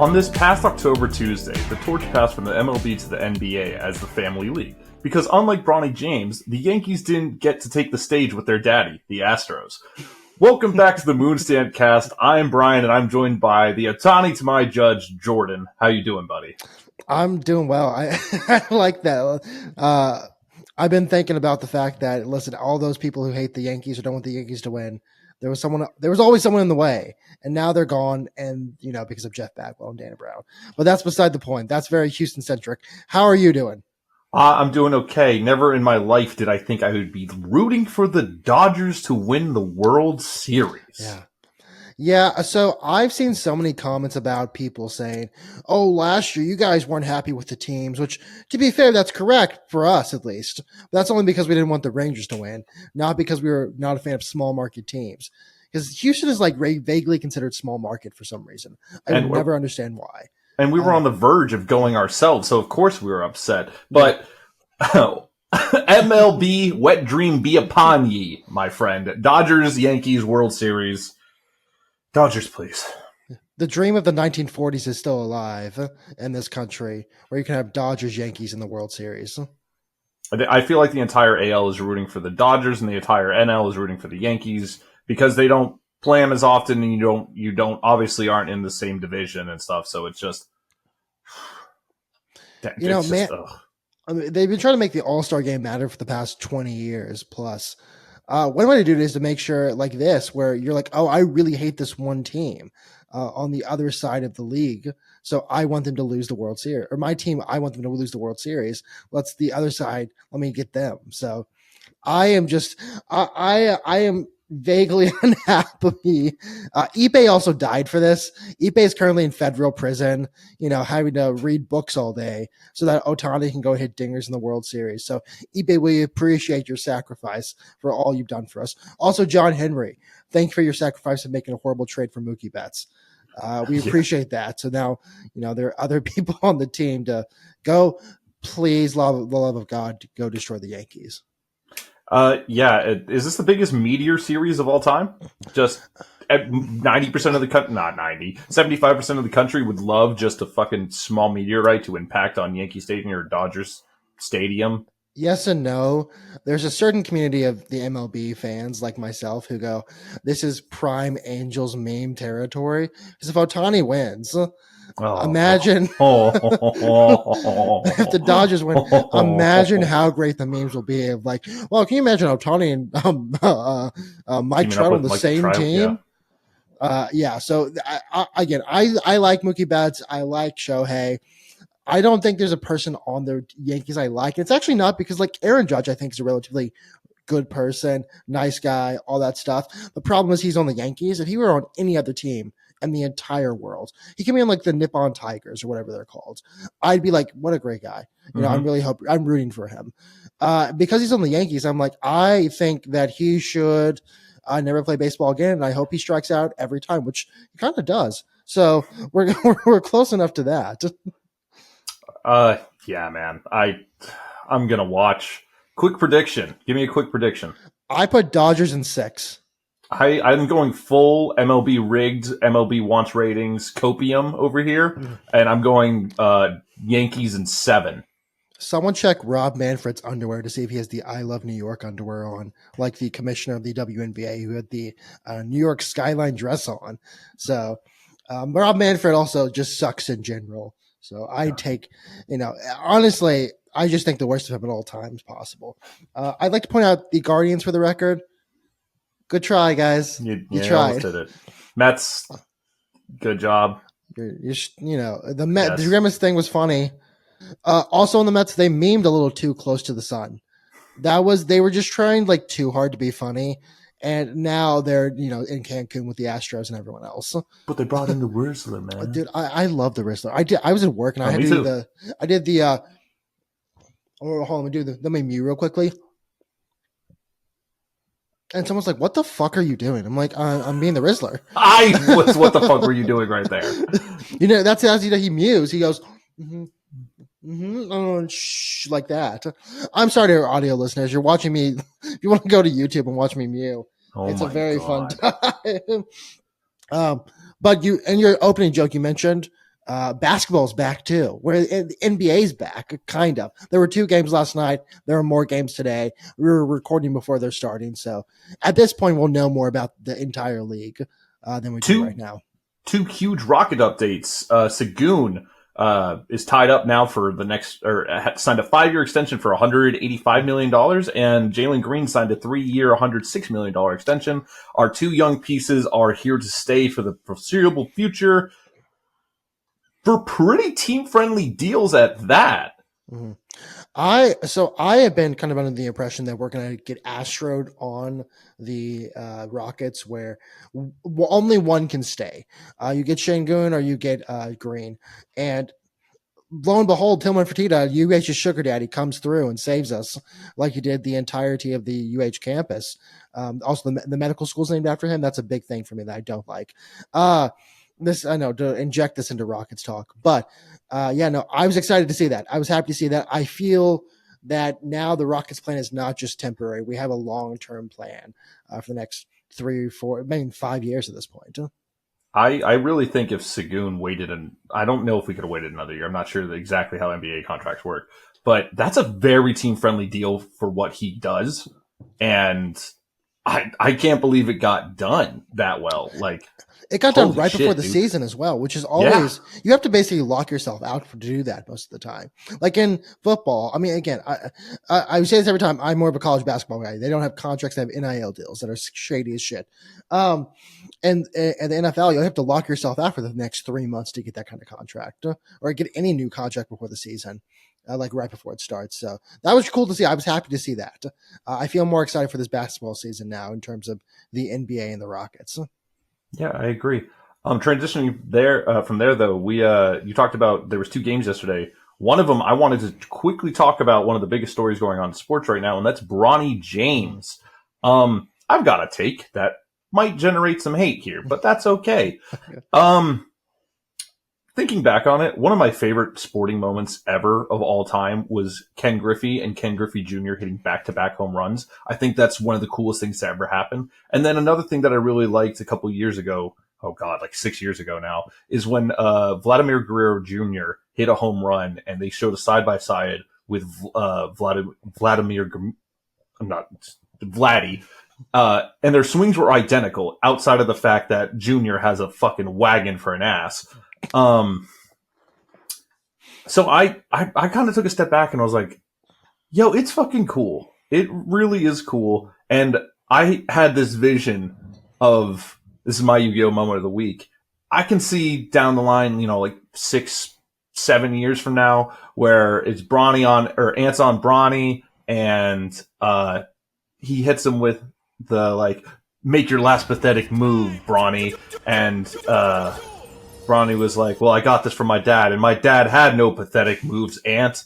On this past October Tuesday, the torch passed from the MLB to the NBA as the family league. Because unlike Bronny James, the Yankees didn't get to take the stage with their daddy, the Astros. Welcome back to the Moonstand Cast. I'm Brian, and I'm joined by the Otani to my judge, Jordan. How you doing, buddy? I'm doing well. I like that. I've been thinking about the fact that, listen, all those people who hate the Yankees or don't want the Yankees to win, there was always someone in the way, and now they're gone, and because of Jeff Bagwell and Dana Brown. But that's beside the point. That's very Houston centric. How are you doing? I'm doing okay. Never in my life did I think I would be rooting for the Dodgers to win the World Series. Yeah, so I've seen so many comments about people saying, oh, last year you guys weren't happy with the teams, which, to be fair, that's correct for us at least. That's only because we didn't want the Rangers to win, not because we were not a fan of small market teams. Because Houston is like vaguely considered small market for some reason. I would never understand why. And we were on the verge of going ourselves, so of course we were upset. But MLB, wet dream be upon ye, my friend. Dodgers, Yankees, World Series. Dodgers, please. The dream of the 1940s is still alive in this country, where you can have Dodgers, Yankees in the World Series. I feel like the entire AL is rooting for the Dodgers, and the entire NL is rooting for the Yankees because they don't play them as often, and you don't obviously aren't in the same division and stuff. So it's just, they've been trying to make the All-Star game matter for the past 20 years plus. One way to do it is to make sure like this, where you're like, oh, I really hate this one team on the other side of the league. So I want them to lose the World Series, or my team, I want them to lose the World Series. Let's the other side. Let me get them. So I am vaguely unhappy. Ippei also died for this. Ippei is currently in federal prison, having to read books all day so that Otani can go hit dingers in the World Series. So Ippei, we appreciate your sacrifice for all you've done for us. Also, John Henry, thank you for your sacrifice of making a horrible trade for Mookie Betts. We appreciate that. So now, there are other people on the team to go, please, the love of God, go destroy the Yankees. Is this the biggest meteor series of all time? Just 90% of the country, not 90, 75% of the country would love just a fucking small meteorite to impact on Yankee Stadium or Dodgers Stadium. Yes and no. There's a certain community of the MLB fans like myself who go, this is prime Angels meme territory. Because if Otani wins, imagine if the Dodgers win, imagine how great the memes will be of like, well, can you imagine Otani and Mike Trout on the same team? Yeah. So I like Mookie Betts. I like Shohei. I don't think there's a person on the Yankees I like. It's actually not because like Aaron Judge, I think is a relatively good person, nice guy, all that stuff. The problem is he's on the Yankees. If he were on any other team in the entire world, he can be on like the Nippon Tigers or whatever they're called, I'd be like, what a great guy. I'm rooting for him. Because he's on the Yankees, I'm like, I think that he should never play baseball again. And I hope he strikes out every time, which he kind of does. So we're close enough to that. Yeah, man. I'm gonna watch. Quick prediction. Give me a quick prediction. I put Dodgers in 6. I'm going full MLB rigged, MLB wants ratings, copium over here, and I'm going Yankees in 7. Someone check Rob Manfred's underwear to see if he has the I Love New York underwear on, like the commissioner of the WNBA who had the New York skyline dress on. So Rob Manfred also just sucks in general. So I take, honestly, I just think the worst of him at all times possible. I'd like to point out the Guardians for the record. Good try, guys. You tried. Did it. Mets, good job. The Mets. The Grimace thing was funny. Also on the Mets, they memed a little too close to the sun. They were just trying like too hard to be funny. And now they're, in Cancun with the Astros and everyone else. But they brought in the Rizzler, man. Dude, I love the Rizzler. I was at work and I did the hold on, let me mute real quickly. And someone's like, what the fuck are you doing? I'm like, I'm being the Rizzler. What the fuck were you doing right there? That's how he mews. He goes, like that. I'm sorry to our audio listeners. You're watching me. If you want to go to YouTube and watch me mew, it's a very fun time. But in your opening joke, you mentioned Basketball's back too, where the NBA's back, kind of. There were 2 games last night. There are more games today. We were recording before they're starting. So at this point, we'll know more about the entire league than we do right now. 2 huge Rocket updates. Sagoon is tied up now for the next, or signed a 5-year extension for $185 million, and Jalen Green signed a 3-year, $106 million extension. Our 2 young pieces are here to stay for the foreseeable future for pretty team-friendly deals at that. Mm-hmm. I have been kind of under the impression that we're going to get Astroed on the Rockets, where only one can stay. You get Şengün or you get Green, and lo and behold, Tillman Fertitta, UH's sugar daddy, comes through and saves us, like he did the entirety of the UH campus. Also, the medical school's named after him. That's a big thing for me that I don't like. This, I know, to inject this into Rockets talk, but I was excited to see that. I was happy to see that. I feel that now the Rockets plan is not just temporary. We have a long-term plan for the next 3 or 4, maybe 5 years at this point. I really think if Sagoon waited, and I don't know if we could have waited another year. I'm not sure exactly how NBA contracts work, but that's a very team-friendly deal for what he does, and I can't believe it got done that well. Like, it got done right before the season as well, which is always, you have to basically lock yourself out to do that most of the time. Like in football, I mean, again, I say this every time, I'm more of a college basketball guy. They don't have contracts, they have NIL deals that are shady as shit. And the NFL, you'll have to lock yourself out for the next 3 months to get that kind of contract or get any new contract before the season. Like right before it starts. So that was cool to see. I was happy to see that. I feel more excited for this basketball season now in terms of the NBA and the Rockets. Yeah, I agree. Transitioning there from there though, you talked about there was 2 games yesterday. One of them I wanted to quickly talk about, one of the biggest stories going on in sports right now, and that's Bronny James. I've got a take that might generate some hate here, but that's okay. Thinking back on it, one of my favorite sporting moments ever of all time was Ken Griffey and Ken Griffey Jr. hitting back-to-back home runs. I think that's one of the coolest things to ever happen. And then another thing that I really liked a couple years ago, oh God, like 6 years ago now, is when Vladimir Guerrero Jr. hit a home run and they showed a side-by-side with Vladdy, and their swings were identical outside of the fact that Jr. has a fucking wagon for an ass. So I kind of took a step back and I was like, yo, it's fucking cool. It really is cool. And I had this vision of, this is my Yu-Gi-Oh moment of the week. I can see down the line, like 6, 7 years from now, where it's Ants on Bronny, and he hits him with the like, make your last pathetic move, Bronny, and Bronny was like, well, I got this from my dad, and my dad had no pathetic moves, Ant.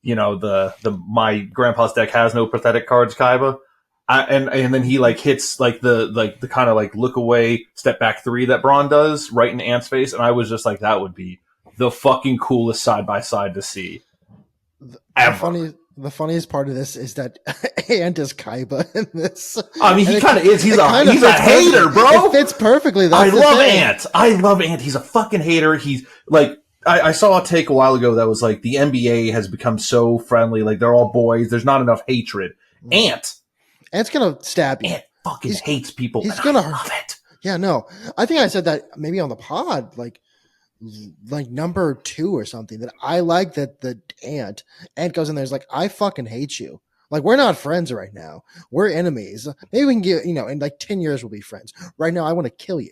My grandpa's deck has no pathetic cards, Kaiba. And then he like hits like the kind of like look away, step back 3 that Braun does right in Ant's face, and I was just like, that would be the fucking coolest side by side to see. The funniest part of this is that Ant is Kaiba in this. I mean, he kind of is. He's a hater, bro. It fits perfectly. I love Ant. He's a fucking hater. He's like, I saw a take a while ago that was like, the NBA has become so friendly. Like, they're all boys. There's not enough hatred. Ant's going to stab you. Ant fucking hates people. He's going to love it. Yeah, no. I think I said that maybe on the pod, like number 2 or something, that I like that the Ant goes in there is like, I fucking hate you. Like, we're not friends right now. We're enemies. Maybe we can get, in like 10 years we'll be friends. Right now, I want to kill you.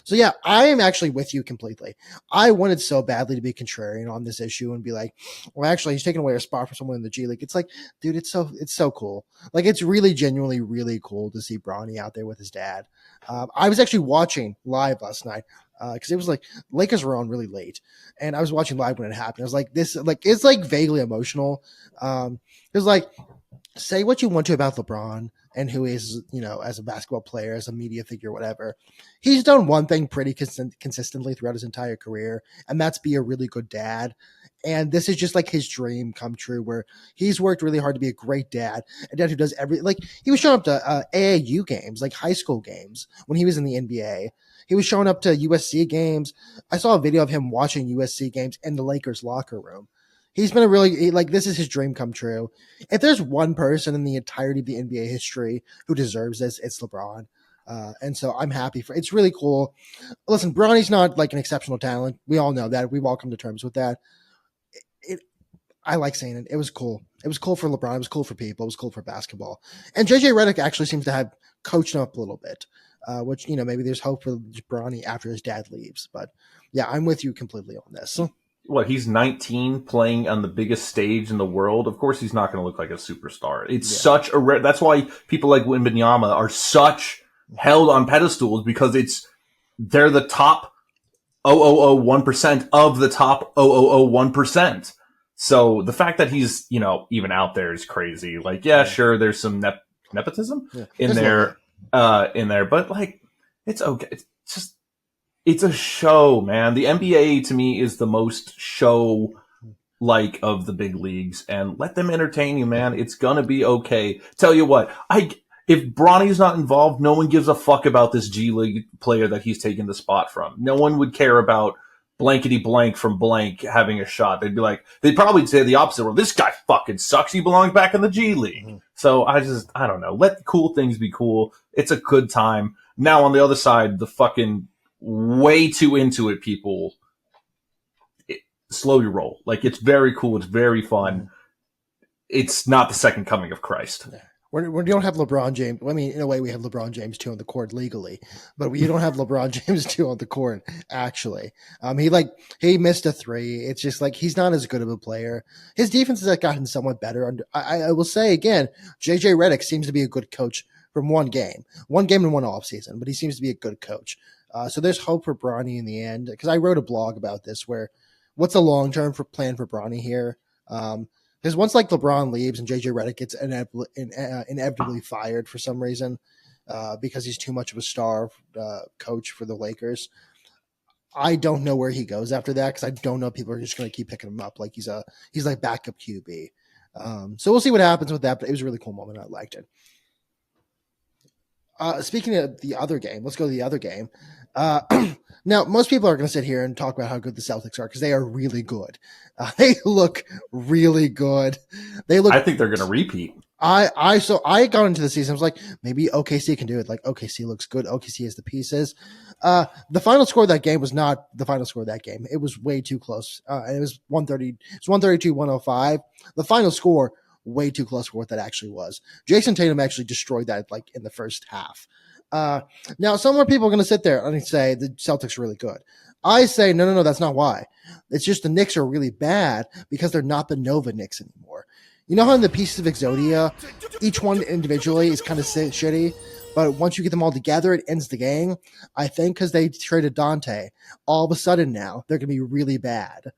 So yeah, I am actually with you completely. I wanted so badly to be contrarian on this issue and be like, well, actually, he's taking away a spot from someone in the G League. It's like, dude, it's so cool. Like, it's really genuinely really cool to see Bronny out there with his dad. I was actually watching live last night because it was like Lakers were on really late, and I was watching live when it happened. I was like, it's like vaguely emotional. It was like, say what you want to about LeBron and who is, as a basketball player, as a media figure, whatever. He's done one thing pretty consistently throughout his entire career, and that's be a really good dad. And this is just like his dream come true, where he's worked really hard to be a great dad, a dad who does he was showing up to AAU games, like high school games when he was in the NBA. He was showing up to USC games. I saw a video of him watching USC games in the Lakers locker room. He's been this is his dream come true. If there's one person in the entirety of the NBA history who deserves this, it's LeBron. And so I'm happy it's really cool. Listen, Bronny's not like an exceptional talent. We all know that. We've all come to terms with that. I like saying it. It was cool. It was cool for LeBron. It was cool for people. It was cool for basketball. And JJ Redick actually seems to have coached him up a little bit, which, maybe there's hope for Bronny after his dad leaves. But yeah, I'm with you completely on this. What, he's 19 playing on the biggest stage in the world. Of course, he's not going to look like a superstar. It's such a that's why people like Wembanyama are such held on pedestals, because they're the top 0.001% of the top 0.001%. So the fact that he's, even out there is crazy. Like, sure, there's some nepotism in there, but like, it's okay. It's a show, man. The NBA to me is the most show like of the big leagues, and let them entertain you, man. It's gonna be okay. Tell you what, if Bronny's not involved, no one gives a fuck about this G League player that he's taking the spot from. No one would care about blankety blank from blank having a shot. They'd probably say the opposite. Well, this guy fucking sucks. He belongs back in the G League. Mm-hmm. So I don't know. Let cool things be cool. It's a good time. Now on the other side, the fucking way too into it people, slow your roll. Like, it's very cool. It's very fun. It's not the second coming of Christ. We don't have LeBron James. I mean, in a way, we have LeBron James 2 on the court legally, but we don't have LeBron James 2 on the court, actually. He missed a 3. It's just like, he's not as good of a player. His defense has gotten somewhat better. I will say again, JJ Redick seems to be a good coach from one game and one offseason, but he seems to be a good coach. So there's hope for Bronny in the end, because I wrote a blog about this where what's the long-term plan for Bronny here? Because once like LeBron leaves and JJ Redick gets inevitably fired for some reason because he's too much of a star coach for the Lakers, I don't know where he goes after that, because I don't know if people are just going to keep picking him up like he's like backup QB. So we'll see what happens with that, but it was a really cool moment. I liked it. Speaking of the other game, let's go to the other game. Now, most people are going to sit here and talk about how good the Celtics are, because they are really good. They look really good. I think they're going to repeat. I got into the season. I was like, maybe OKC can do it. Like, OKC looks good. OKC has the pieces. The final score of that game was not the final score of that game. It was way too close. And it was 130. It's 132-105. The final score, way too close for what that actually was. Jason Tatum actually destroyed that like in the first half. Now, some more people are going to sit there and say the Celtics are really good. I say, no, that's not why. It's just the Knicks are really bad because they're not the Nova Knicks anymore. You know how in the pieces of Exodia, each one individually is kind of shitty, but once you get them all together, it ends the game? I think because they traded Dante, all of a sudden now they're going to be really bad.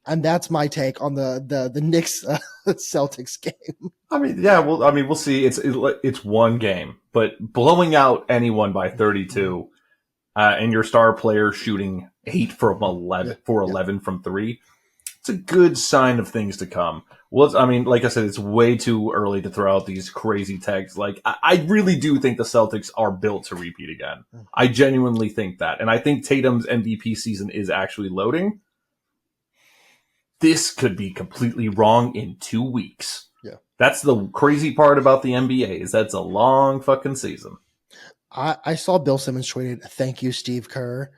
And that's my take on the Knicks Celtics game. We'll see. It's one game, but blowing out anyone by 32, and your star player shooting 8 from 11 from 3, it's a good sign of things to come. Well, like I said, it's way too early to throw out these crazy tags. Like, I really do think the Celtics are built to repeat again. I genuinely think that, and I think Tatum's MVP season is actually loading. This could be completely wrong in 2 weeks. Yeah. That's the crazy part about the NBA, is that's a long fucking season. I saw Bill Simmons tweeted, "Thank you, Steve Kerr,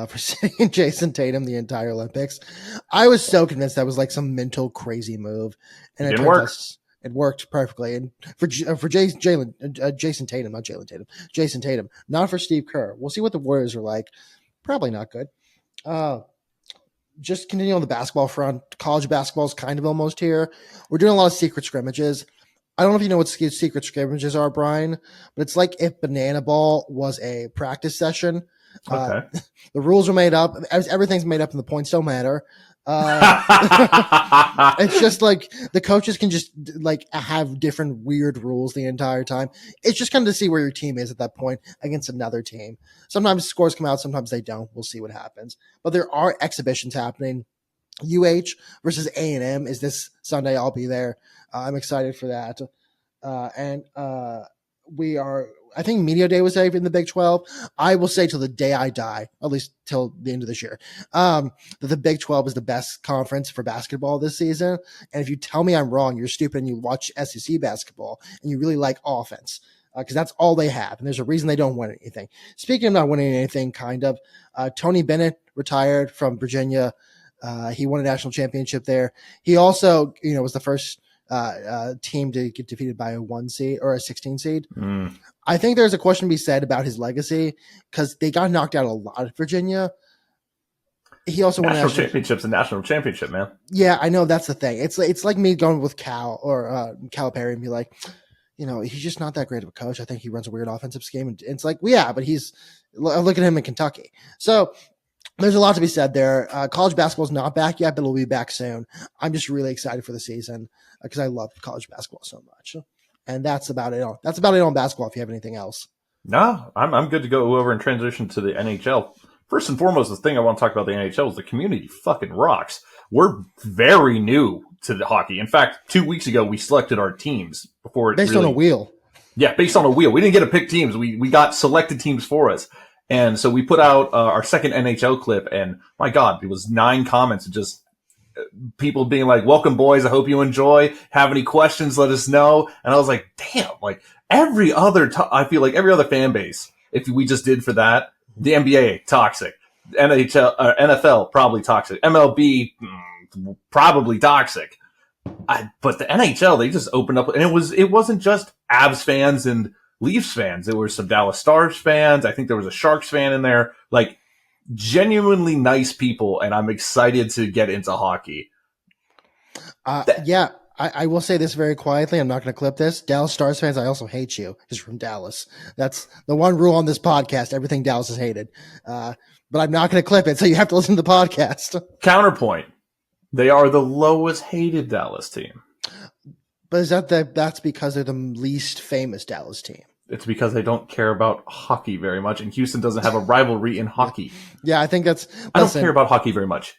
for sitting Jason Tatum the entire Olympics." I was so convinced that was like some mental crazy move. And it didn't work. It worked perfectly. And for Jason Tatum, not Jalen Tatum, Jason Tatum, not for Steve Kerr. We'll see what the Warriors are like. Probably not good. Just continue on the basketball front. College basketball is kind of almost here. We're doing a lot of secret scrimmages. I don't know if you know what secret scrimmages are, Brian, but it's like if Banana Ball was a practice session. Okay. The rules are made up. Everything's made up and the points don't matter. It's just like the coaches can just like have different weird rules the entire time. It's just kind of to see where your team is at that point against another team. Sometimes scores come out, sometimes they don't. We'll see what happens. But there are exhibitions happening. UH versus A&M is this Sunday. I'll be there. I'm excited for that. And we are I think Media Day was safe in the Big 12. I will say till the day I die, at least till the end of this year, that the Big 12 is the best conference for basketball this season. And if you tell me I'm wrong, you're stupid and you watch SEC basketball and you really like offense because that's all they have. And there's a reason they don't win anything. Speaking of not winning anything, Tony Bennett retired from Virginia. He won a national championship there. He also, was the first team to get defeated by a 1 seed or a 16 seed. I think there's a question to be said about his legacy because they got knocked out a lot at Virginia. He also won national championships and national championship, man. Yeah, I know that's the thing. It's like me going with Cal or Calipari and be like, he's just not that great of a coach. I think he runs a weird offensive scheme. And it's like, well, yeah, but look at him in Kentucky. So there's a lot to be said there. College basketball is not back yet, but it'll be back soon. I'm just really excited for the season because I love college basketball so much. And that's about it. That's about it on basketball. If you have anything else, no, I'm good to go over and transition to the NHL. First and foremost, the thing I want to talk about the NHL is the community fucking rocks. We're very new to the hockey. In fact, 2 weeks ago we selected our teams before it based on a wheel. Yeah, based on a wheel. We didn't get to pick teams. We got selected teams for us. And so we put out our second NHL clip, and my God, it was 9 comments of just people being like, welcome, boys. I hope you enjoy. Have any questions, let us know. And I was like, damn, like I feel like every other fan base, if we just did for that, the NBA, toxic. NFL, probably toxic. MLB, probably toxic. But the NHL, they just opened up, and it wasn't just Avs fans and Leafs fans. There were some Dallas Stars fans. I think there was a Sharks fan in there. Like, genuinely nice people, and I'm excited to get into hockey. Yeah, I will say this very quietly. I'm not going to clip this. Dallas Stars fans, I also hate you. Because from Dallas. That's the one rule on this podcast. Everything Dallas is hated. But I'm not going to clip it, so you have to listen to the podcast. Counterpoint. They are the lowest hated Dallas team. But is that's because they're the least famous Dallas team? It's because they don't care about hockey very much, and Houston doesn't have a rivalry in hockey. Yeah, I think that's... I don't care about hockey very much.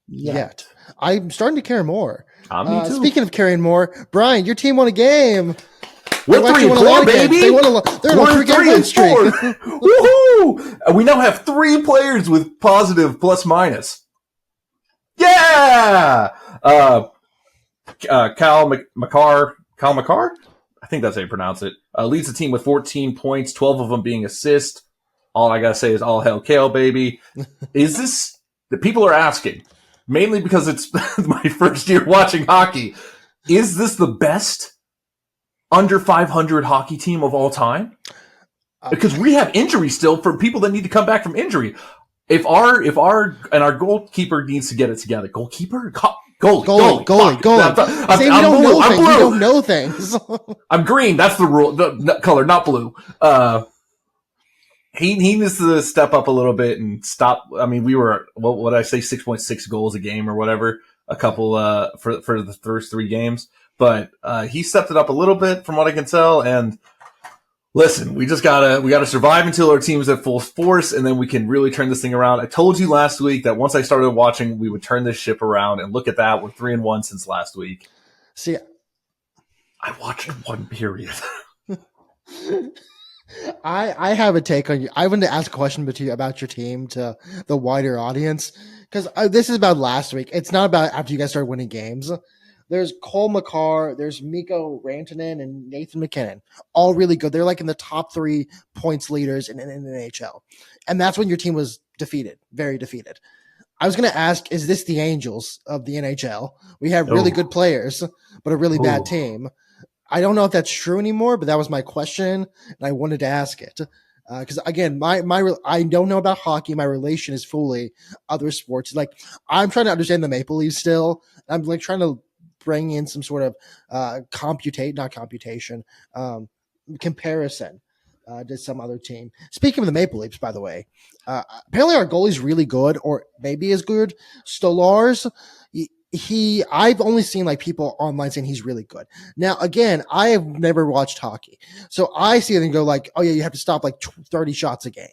Yet. I'm starting to care more. Me too. Speaking of caring more, Brian, your team won a game. We're 3-4, baby. They're on a 3-game win streak. Woohoo! We now have 3 players with positive plus minus. Yeah! Kyle McCarr? I think that's how you pronounce it. Leads the team with 14 points, 12 of them being assists. All I gotta say is all hell Kale, baby. Is this... The people are asking, mainly because it's my first year watching hockey, is this the best under 500 hockey team of all time? Because we have injury still for people that need to come back from injury. If our goalkeeper needs to get it together. Goalkeeper? Goalie. Say we don't know things. We don't know things. I'm green. That's the rule. The color, not blue. He needs to step up a little bit and stop. I mean, we were, what did I say, 6.6 goals a game or whatever, a couple for the first 3 games. But he stepped it up a little bit from what I can tell. And listen, we gotta survive until our team's at full force, and then we can really turn this thing around. I told you last week that once I started watching, we would turn this ship around, and look at that, we're 3-1 since last week. See, I watched 1 period. I have a take on you. I wanted to ask a question about your team to the wider audience, because this is about last week. It's not about after you guys started winning games. There's Cole McCarr, there's Mikko Rantanen, and Nathan McKinnon. All really good. They're like in the top 3 points leaders in the NHL. And that's when your team was defeated, very defeated. I was going to ask, is this the Angels of the NHL? We have really good players, but a really bad team. I don't know if that's true anymore, but that was my question, and I wanted to ask it. Because again, I don't know about hockey. My relation is fully other sports. Like, I'm trying to understand the Maple Leafs still. I'm like trying to bring in some sort of comparison to some other team. Speaking of the Maple Leafs, by the way, apparently our goalie's really good, or maybe as good. Stolarz, I've only seen like people online saying he's really good. Now, again, I have never watched hockey, so I see it and go like, oh yeah, you have to stop like 30 shots a game.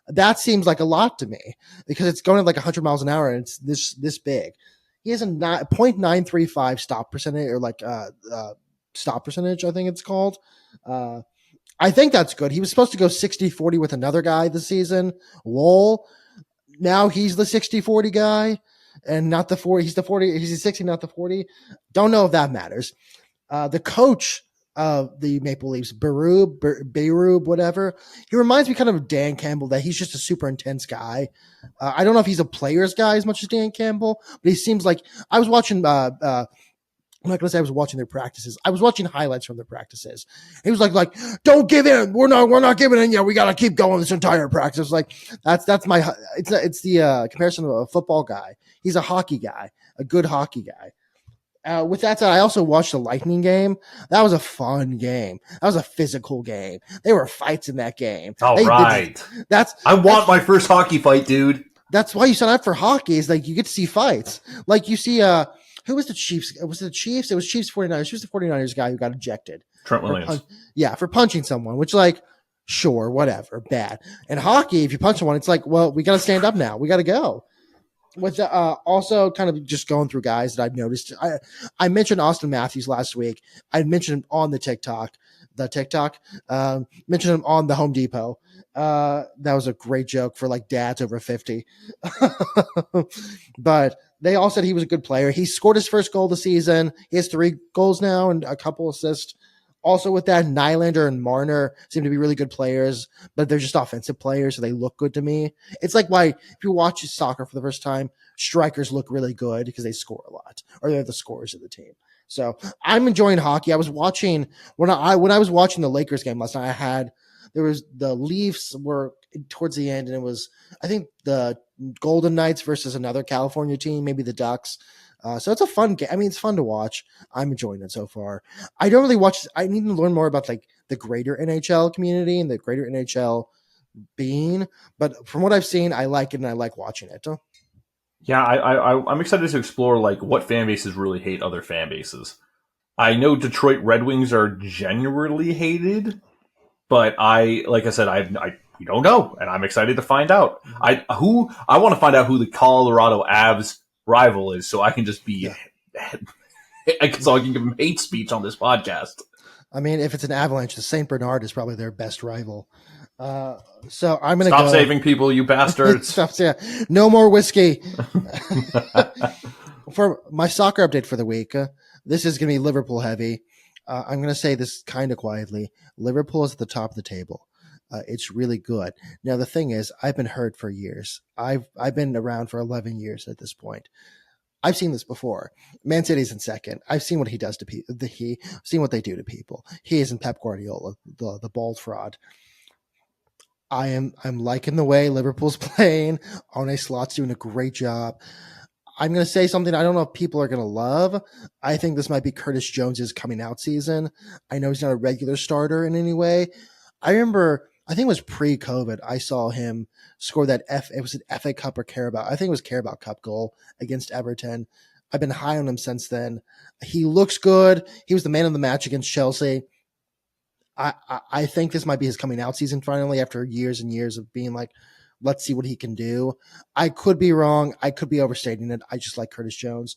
That seems like a lot to me because it's going at like 100 miles an hour and it's this big. He has a .935 stop percentage, or like stop percentage, I think it's called. I think that's good. He was supposed to go 60-40 with another guy this season, Wool. Now he's the 60-40 guy and not the 40. He's the 40. He's the 60, not the 40. Don't know if that matters. The coach of the Maple Leafs, Berube, whatever, he reminds me kind of Dan Campbell, that he's just a super intense guy. I don't know if he's a player's guy as much as Dan Campbell, but he seems like I was watching I'm not gonna say I was watching their practices. I was watching highlights from their practices. He was like, don't give in. We're not giving in yet. We gotta keep going this entire practice. Like that's my. It's the comparison of a football guy. He's a hockey guy, a good hockey guy. With that said, I also watched the Lightning game. That was a fun game. That was a physical game. There were fights in that game. All right. I want my first hockey fight, dude. That's why you sign up for hockey. Is like you get to see fights. Like you see who was the Chiefs? Was it the Chiefs? It was Chiefs 49ers. Who's the 49ers guy who got ejected? Trent Williams. For punching someone, which like, sure, whatever, bad. And hockey, if you punch someone, it's like, well, we got to stand up now. We got to go. With also kind of just going through guys that I've noticed. I mentioned Austin Matthews last week. I mentioned him on the TikTok, mentioned him on the Home Depot. That was a great joke for like dads over 50. But they all said he was a good player. He scored his first goal of the season. He has 3 goals now and a couple assists. Also with that, Nylander and Marner seem to be really good players, but they're just offensive players, so they look good to me. It's like why if you watch soccer for the first time, strikers look really good because they score a lot, or they're the scorers of the team. So I'm enjoying hockey. I was watching when I was watching the Lakers game last night. There was the Leafs were towards the end, and it was I think the Golden Knights versus another California team, maybe the Ducks. So it's a fun game. I mean, it's fun to watch. I'm enjoying it so far. I don't really watch. I need to learn more about like the greater NHL community and the greater NHL being. But from what I've seen, I like it and I like watching it. Yeah, I'm excited to explore like what fan bases really hate other fan bases. I know Detroit Red Wings are generally hated, but like I said, we don't know, and I'm excited to find out. I want to find out who the Colorado Avs rival is, so I can just be, so I can give them hate speech on this podcast. I mean, if it's an Avalanche, the Saint Bernard is probably their best rival. So I'm going to stop saving people, you bastards. No more whiskey. For my soccer update for the week, this is going to be Liverpool heavy. I'm going to say this kind of quietly. Liverpool is at the top of the table. It's really good. Now, the thing is, I've been hurt for years. I've been around for 11 years at this point. I've seen this before. Man City's in second. I've seen what he does to people. Seen what they do to people. He isn't Pep Guardiola, the bald fraud. I'm liking the way Liverpool's playing. Arne Slot's doing a great job. I'm going to say something I don't know if people are going to love. I think this might be Curtis Jones's coming out season. I know he's not a regular starter in any way. I remember, I think it was pre-COVID, I saw him score that it was an FA Cup or Carabao. I think it was Carabao Cup goal against Everton. I've been high on him since then. He looks good. He was the man of the match against Chelsea. I think this might be his coming out season finally after years and years of being like, let's see what he can do. I could be wrong. I could be overstating it. I just like Curtis Jones.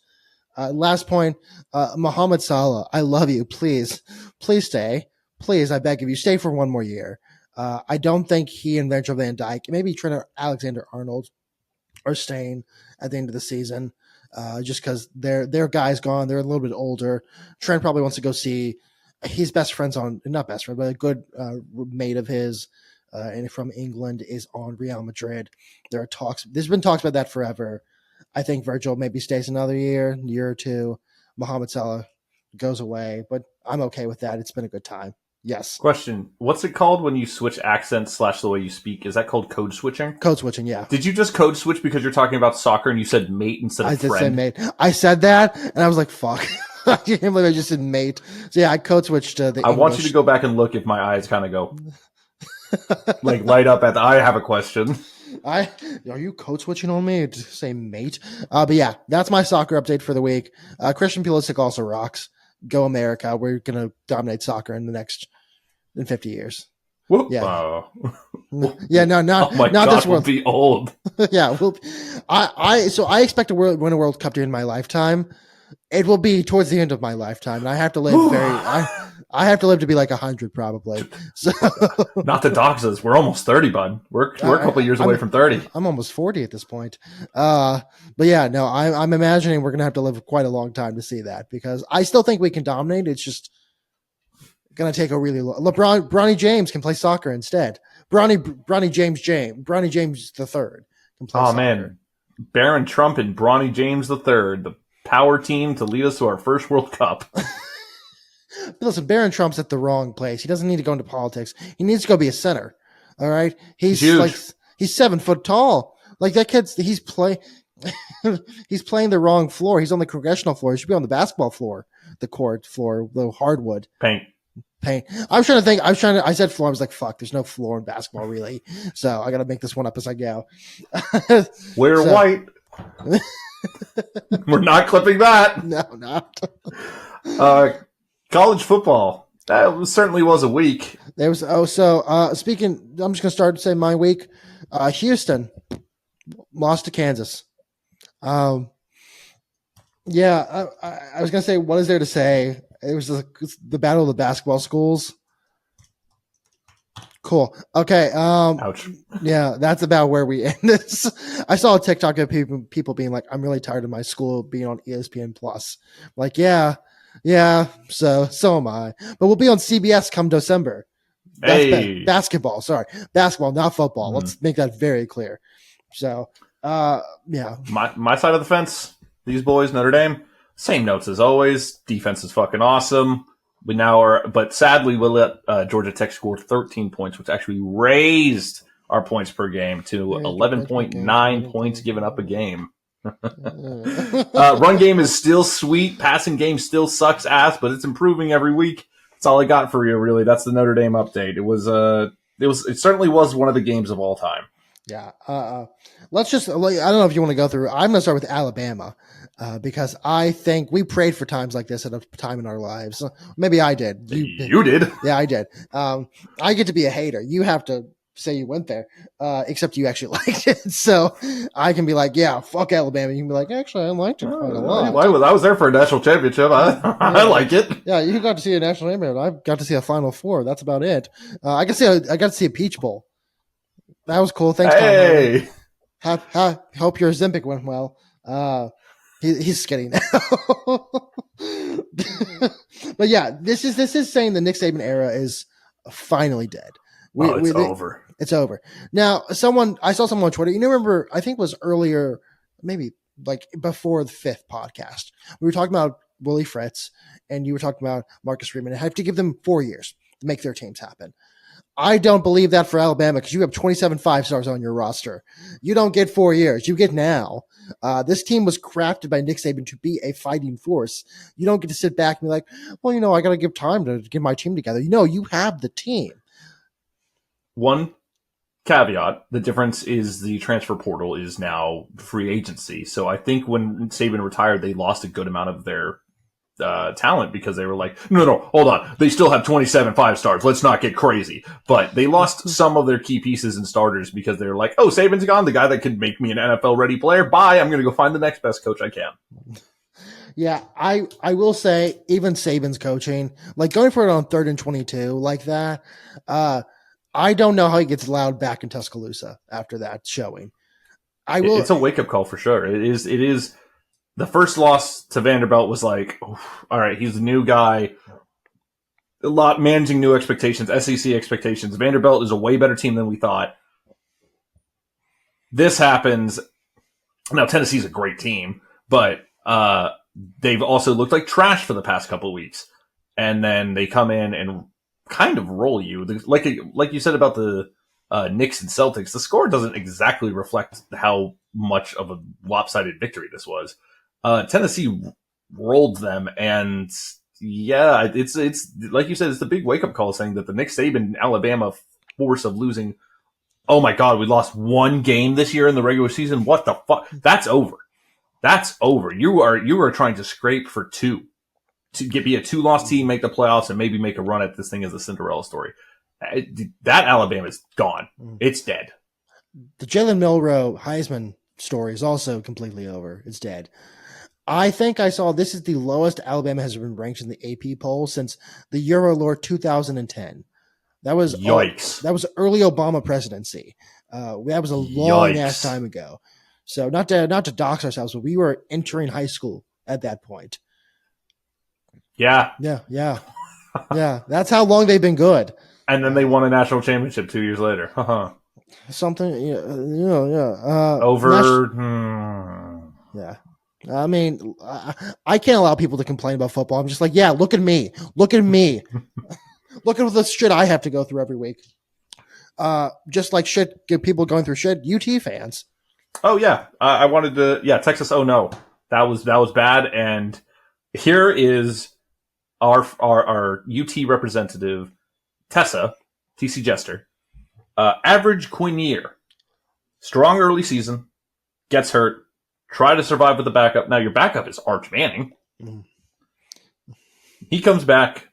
Last point, Mohamed Salah, I love you. Please stay. Please, I beg of you, stay for one more year. I don't think he and Virgil van Dijk, maybe Trent Alexander-Arnold, are staying at the end of the season just because their guy's gone. They're a little bit older. Trent probably wants to go see his best friend's not best friend, but a good mate of his and from England is on Real Madrid. There are talks. There's been talks about that forever. I think Virgil maybe stays another year or two. Mohamed Salah goes away, but I'm okay with that. It's been a good time. Yes. Question. What's it called when you switch accents / the way you speak? Is that called code switching? Code switching, yeah. Did you just code switch because you're talking about soccer and you said mate instead of friend? I did say mate. I said that, and I was like, fuck. I can't believe I just said mate. So yeah, I code switched to the English. I want you to go back and look if my eyes kind of go like light up at the I have a question. Are you code switching on me to say mate? But yeah, that's my soccer update for the week. Christian Pulisic also rocks. Go America. We're going to dominate soccer in 50 years. Whoop. Yeah. Yeah, no, not, oh my not God, this world. We'll be old. Yeah. I expect to win a World Cup during my lifetime. It will be towards the end of my lifetime. And I have to live I have to live to be like 100 probably. So not to dox us. We're almost 30, bud. We're a couple of years away from 30. I'm almost 40 at this point. But yeah, no, I'm imagining we're going to have to live quite a long time to see that, because I still think we can dominate. It's just going to take a really long. Bronny James can play soccer instead. Bronny James the third can play soccer. Man. Barron Trump and Bronny James III, the power team to lead us to our first World Cup. But listen, Barron Trump's at the wrong place. He doesn't need to go into politics. He needs to go be a center. All right. He's he's 7 foot tall. Like that kid's he's playing the wrong floor. He's on the congressional floor. He should be on the basketball floor, the court floor, the hardwood. Paint. I said floor. I was like, fuck, there's no floor in basketball really. So I got to make this one up as I go. We're white. We're not clipping that. No, not. College football. That certainly was a week. There was speaking. I'm just gonna start to say my week. Houston lost to Kansas. I was gonna say, what is there to say? It was the battle of the basketball schools. Cool. Okay. Ouch. Yeah, that's about where we end this. I saw a TikTok of people being like, "I'm really tired of my school being on ESPN Plus." Like, yeah. So am I. But we'll be on CBS come December. That's basketball. Sorry, basketball, not football. Let's make that very clear. So, yeah. My side of the fence. These boys, Notre Dame. Same notes as always. Defense is fucking awesome. We now are, but sadly, we'll let Georgia Tech score 13 points, which actually raised our points per game to 11.9 points given up a game. Run game is still sweet. Passing game still sucks ass, but it's improving every week. That's all I got for you, really. That's the Notre Dame update. It certainly was one of the games of all time. Yeah. Let's just, I don't know if you want to go through. I'm going to start with Alabama. Because I think we prayed for times like this at a time in our lives. Maybe I did. You did. Yeah, I did. I get to be a hater. You have to say you went there, except you actually liked it. So I can be like, yeah, fuck Alabama. You can be like, actually, I liked it quite a lot. I was there for a national championship. I like it. Yeah, you got to see a national championship. I got to see a Final Four. That's about it. I got to see a Peach Bowl. That was cool. Thanks, hey. Tom. Hope your Ozempic went well. He's skinny now. But yeah, this is saying the Nick Saban era is finally dead. It's over. It's over. Now, I saw someone on Twitter. You remember, I think it was earlier, maybe like before the 5th podcast. We were talking about Willie Fritz, and you were talking about Marcus Freeman. I have to give them 4 years to make their teams happen. I don't believe that for Alabama, because you have 27 5-stars on your roster. You don't get 4 years. You get now. This team was crafted by Nick Saban to be a fighting force. You don't get to sit back and be like, well, I got to give time to get my team together. You have the team. One caveat, the difference is the transfer portal is now free agency. So I think when Saban retired, they lost a good amount of their talent, because they were like, no, hold on. They still have 27 5-stars. Let's not get crazy. But they lost some of their key pieces and starters because they were like, oh, Saban's gone. The guy that could make me an NFL ready player. Bye. I'm going to go find the next best coach I can. Yeah, I will say, even Saban's coaching, like going for it on 3rd and 22 like that, I don't know how he gets allowed back in Tuscaloosa after that showing. It's a wake-up call for sure. It is. The first loss to Vanderbilt was like, all right, he's a new guy. A lot managing new expectations, SEC expectations. Vanderbilt is a way better team than we thought. This happens. Now, Tennessee's a great team, but they've also looked like trash for the past couple of weeks. And then they come in and kind of roll you. Like you said about the Knicks and Celtics, the score doesn't exactly reflect how much of a lopsided victory this was. Tennessee rolled them, and yeah, it's like you said, it's the big wake up call saying that the Nick Saban Alabama force of losing. Oh my God, we lost one game this year in the regular season. What the fuck? That's over. That's over. You are trying to scrape for 2 to be a 2-loss team, make the playoffs, and maybe make a run at this thing as a Cinderella story. That Alabama's gone. It's dead. The Jalen Milroe Heisman story is also completely over. It's dead. I think I saw this is the lowest Alabama has been ranked in the AP poll since the Eurolore 2010. That was Yikes. That was early Obama presidency. That was a long ass time ago. So not to dox ourselves, but we were entering high school at that point. Yeah. Yeah. That's how long they've been good. And then they won a national championship 2 years later. Something, Yeah. I mean, I can't allow people to complain about football. I'm just like, yeah, look at me. Look at me. Look at the shit I have to go through every week. Just like shit, get people going through shit. UT fans. Oh yeah, I wanted to. Yeah, Texas. Oh no, that was bad. And here is our UT representative, Tessa TC Jester. Average Quinier, strong early season, gets hurt. Try to survive with the backup. Now your backup is Arch Manning. Mm. He comes back.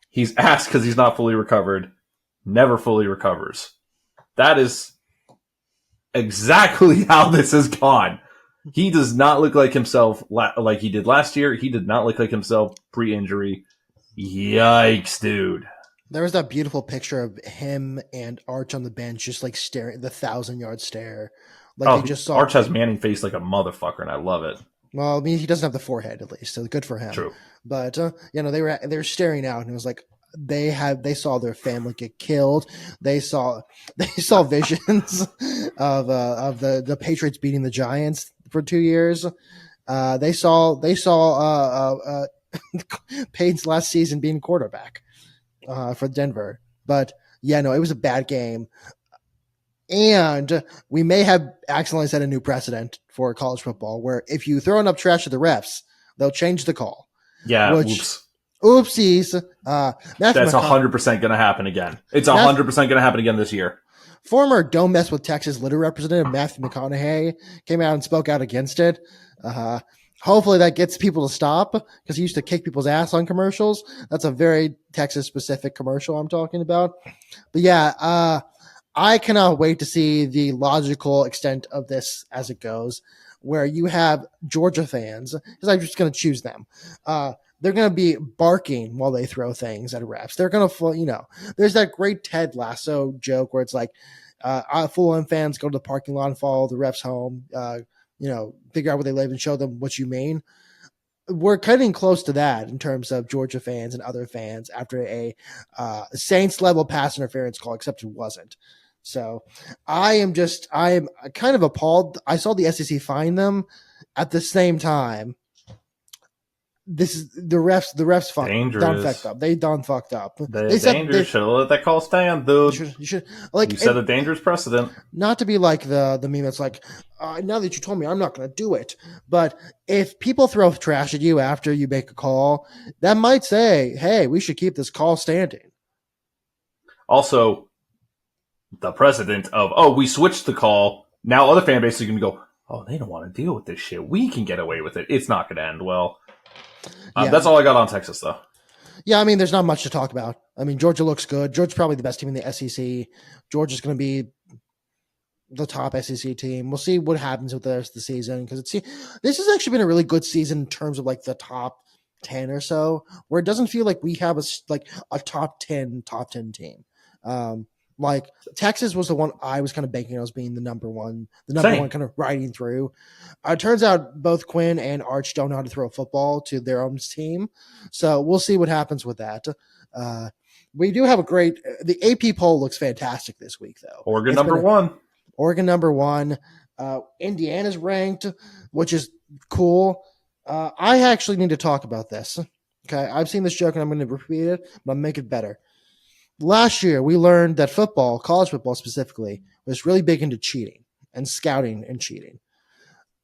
He's asked because he's not fully recovered. Never fully recovers. That is exactly how this has gone. He does not look like himself like he did last year. He did not look like himself pre-injury. Yikes, dude. There was that beautiful picture of him and Arch on the bench just like staring, the 1,000-yard stare. Like they just saw Arch has Manning face like a motherfucker, and I love it. Well, I mean, he doesn't have the forehead at least, so good for him. True. But they were staring out, and it was like they saw their family get killed. They saw visions of the Patriots beating the Giants for 2 years. They saw Payton's last season being quarterback for Denver. But yeah, no, it was a bad game. And we may have accidentally set a new precedent for college football where if you throw enough trash at the refs, they'll change the call. Yeah, oopsies. That's 100% going to happen again. It's 100% going to happen again this year. Former Don't Mess with Texas litter representative Matthew McConaughey came out and spoke out against it. Hopefully that gets people to stop because he used to kick people's ass on commercials. That's a very Texas-specific commercial I'm talking about. But yeah, I cannot wait to see the logical extent of this as it goes, where you have Georgia fans, because I'm just going to choose them. They're going to be barking while they throw things at refs. They're going to, there's that great Ted Lasso joke where it's like, Fulham fans go to the parking lot and follow the refs home, figure out where they live and show them what you mean. We're cutting close to that in terms of Georgia fans and other fans after a Saints level pass interference call, except it wasn't. So I am kind of appalled. I saw the SEC fine them at the same time. This is the refs fucked up. They done fucked up. They dangerous. Should have let that call stand, dude. You set a dangerous precedent. Not to be like the meme that's like, now that you told me, I'm not going to do it. But if people throw trash at you after you make a call, that might say, hey, we should keep this call standing. Also, the precedent of, we switched the call. Now other fan bases are going to go, they don't want to deal with this shit. We can get away with it. It's not going to end well. That's all I got on Texas, though. Yeah, I mean, there's not much to talk about. I mean, Georgia looks good. Georgia's probably the best team in the SEC. Georgia's going to be the top SEC team. We'll see what happens with the rest of the season because this has actually been a really good season in terms of like the top 10 or so, where it doesn't feel like we have a top 10 team. Like Texas was the one I was kind of banking on as being the number one kind of riding through. It turns out both Quinn and Arch don't know how to throw a football to their own team. So we'll see what happens with that. We do have the AP poll looks fantastic this week though. Oregon number one. Indiana's ranked, which is cool. I actually need to talk about this. Okay. I've seen this joke and I'm going to repeat it, but I'll make it better. Last year, we learned that football, college football specifically, was really big into cheating and scouting and cheating.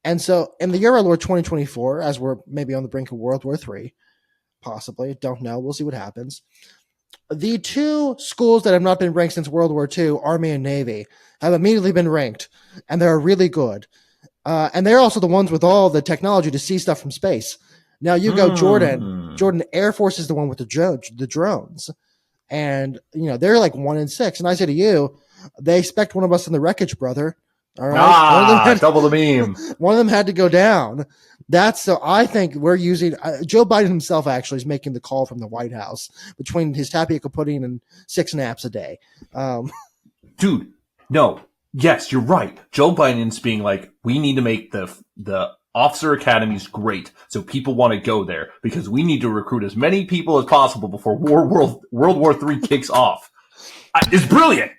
And so in the Eurolore 2024, as we're maybe on the brink of World War III, possibly, don't know, we'll see what happens. The two schools that have not been ranked since World War II, Army and Navy, have immediately been ranked, and they're really good. And they're also the ones with all the technology to see stuff from space. Now you go Jordan. Jordan Air Force is the one with the drones. And, they're like 1-6. And I say to you, they expect one of us in the wreckage, brother. All right. Double the meme. One of them had to go down. I think we're using Joe Biden himself actually is making the call from the White House between his tapioca pudding and 6 naps a day. Dude, no. Yes, you're right. Joe Biden's being like, we need to make the officer academies great so people want to go there because we need to recruit as many people as possible before World War III kicks off. It's brilliant.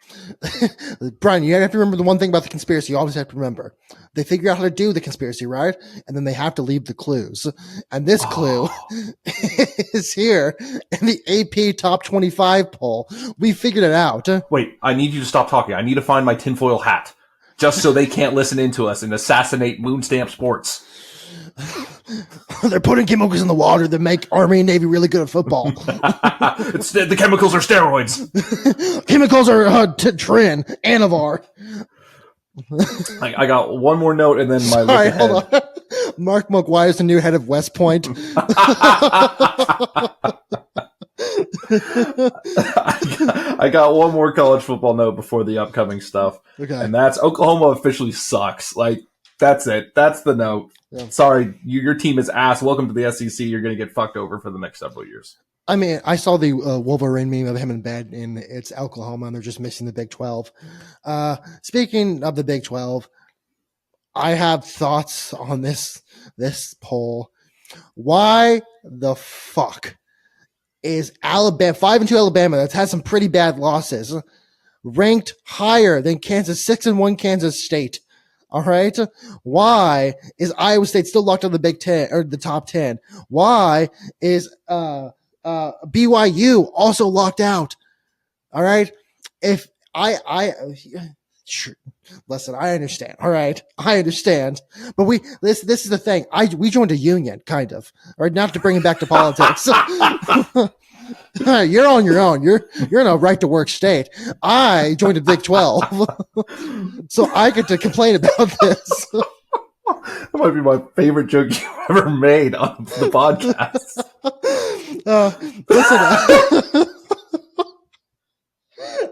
Brian, you have to remember the one thing about the conspiracy. You always have to remember. They figure out how to do the conspiracy, right? And then they have to leave the clues. And this clue is here in the AP Top 25 poll. We figured it out. Wait, I need you to stop talking. I need to find my tinfoil hat. Just so they can't listen into us and assassinate Moonstamp Sports. They're putting chemicals in the water that make Army and Navy really good at football. The chemicals are steroids. Chemicals are Trin, Anavar. I got one more note and then my look ahead. Hold on. Mark McGuire is the new head of West Point. I got one more college football note before the upcoming stuff. Okay. And that's Oklahoma officially sucks. Like, that's it. That's the note. Yeah. Sorry, your team is ass. Welcome to the SEC. You're going to get fucked over for the next several years. I mean, I saw the Wolverine meme of him in bed, and it's Oklahoma, and they're just missing the Big 12. Speaking of the Big 12, I have thoughts on this poll. Why the fuck is Alabama 5-2 Alabama that's had some pretty bad losses ranked higher than 6-1 Kansas State? All right. Why is Iowa State still locked on the Big 10 or the top 10? Why is BYU also locked out? All right. If sure, listen, I understand. All right. I understand. But this is the thing. We joined a union, kind of. All right. Not to bring it back to politics. You're on your own. You're in a right to work state. I joined a Big 12. So I get to complain about this. That might be my favorite joke you've ever made on the podcast. Listen,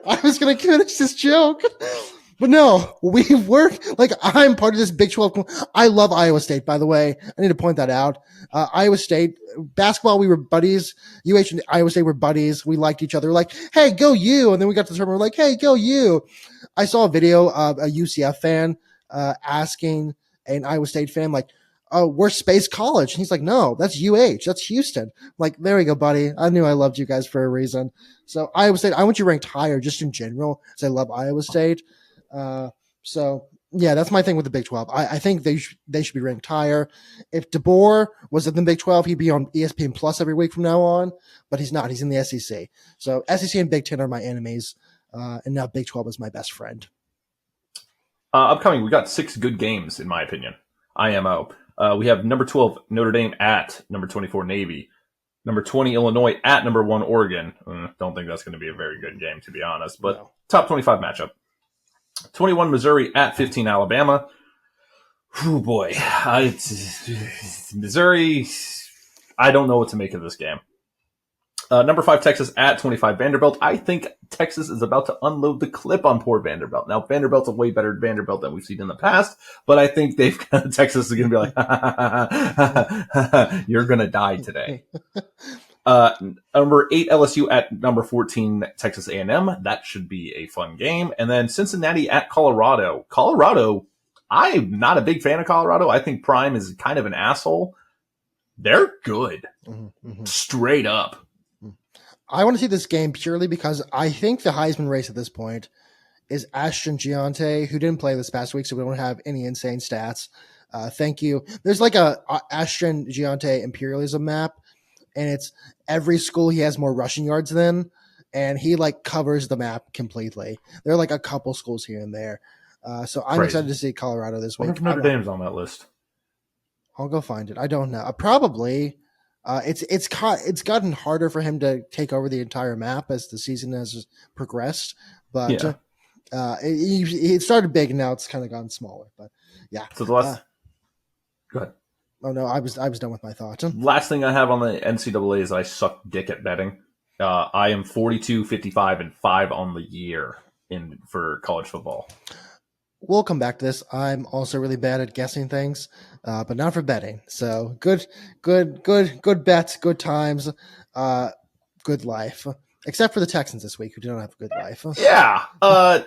I was going to finish this joke. But no, we've worked, like, I'm part of this Big 12. I love Iowa State, by the way. I need to point that out. Iowa State, basketball, we were buddies. UH and Iowa State were buddies. We liked each other. We're like, hey, go you. And then we got to the tournament. We're like, hey, go you. I saw a video of a UCF fan asking an Iowa State fan, like, oh, we're Space College. And he's like, no, that's UH. That's Houston. I'm like, there we go, buddy. I knew I loved you guys for a reason. So Iowa State, I want you ranked higher just in general because I love Iowa State. So yeah, that's my thing with the Big 12. I think they should be ranked higher. If DeBoer was in the Big 12, he'd be on ESPN Plus every week from now on, but he's not. He's in the SEC. So SEC and Big 10 are my enemies. And now Big 12 is my best friend. Upcoming, we got 6 good games, in my opinion. IMO. We have number 12, Notre Dame at number 24, Navy. Number 20, Illinois at number 1, Oregon. Don't think that's going to be a very good game, to be honest, but no. Top 25 matchup. 21, Missouri at 15, Alabama. Oh boy. Missouri, I don't know what to make of this game. Number 5, Texas at 25, Vanderbilt. I think Texas is about to unload the clip on poor Vanderbilt. Now, Vanderbilt's a way better Vanderbilt than we've seen in the past, but I think Texas is going to be like, you're going to die today. Number 8, LSU at number 14, Texas A&M. That should be a fun game. And then Cincinnati at Colorado. Colorado, I'm not a big fan of Colorado. I think Prime is kind of an asshole. They're good. Mm-hmm. Straight up. I want to see this game purely because I think the Heisman race at this point is Ashton Giante, who didn't play this past week, so we don't have any insane stats. Thank you. There's like a Ashton Giante imperialism map, and it's every school he has more rushing yards than, and he like covers the map completely. There are like a couple schools here and there. So I'm excited to see Colorado this week. I wonder if Notre Dame's on that list. I'll go find it. I don't know. Probably. It's gotten harder for him to take over the entire map as the season has progressed, but yeah. It started big and now it's kind of gotten smaller. But yeah. So the last. Go ahead. Oh no, I was done with my thoughts. Last thing I have on the NCAA is I suck dick at betting. I am 42, 55, and 5 on the year for college football. we'll come back to this. I'm also really bad at guessing things, but not for betting. So good bets, good times, good life. Except for the Texans this week, who do not have a good life. Yeah,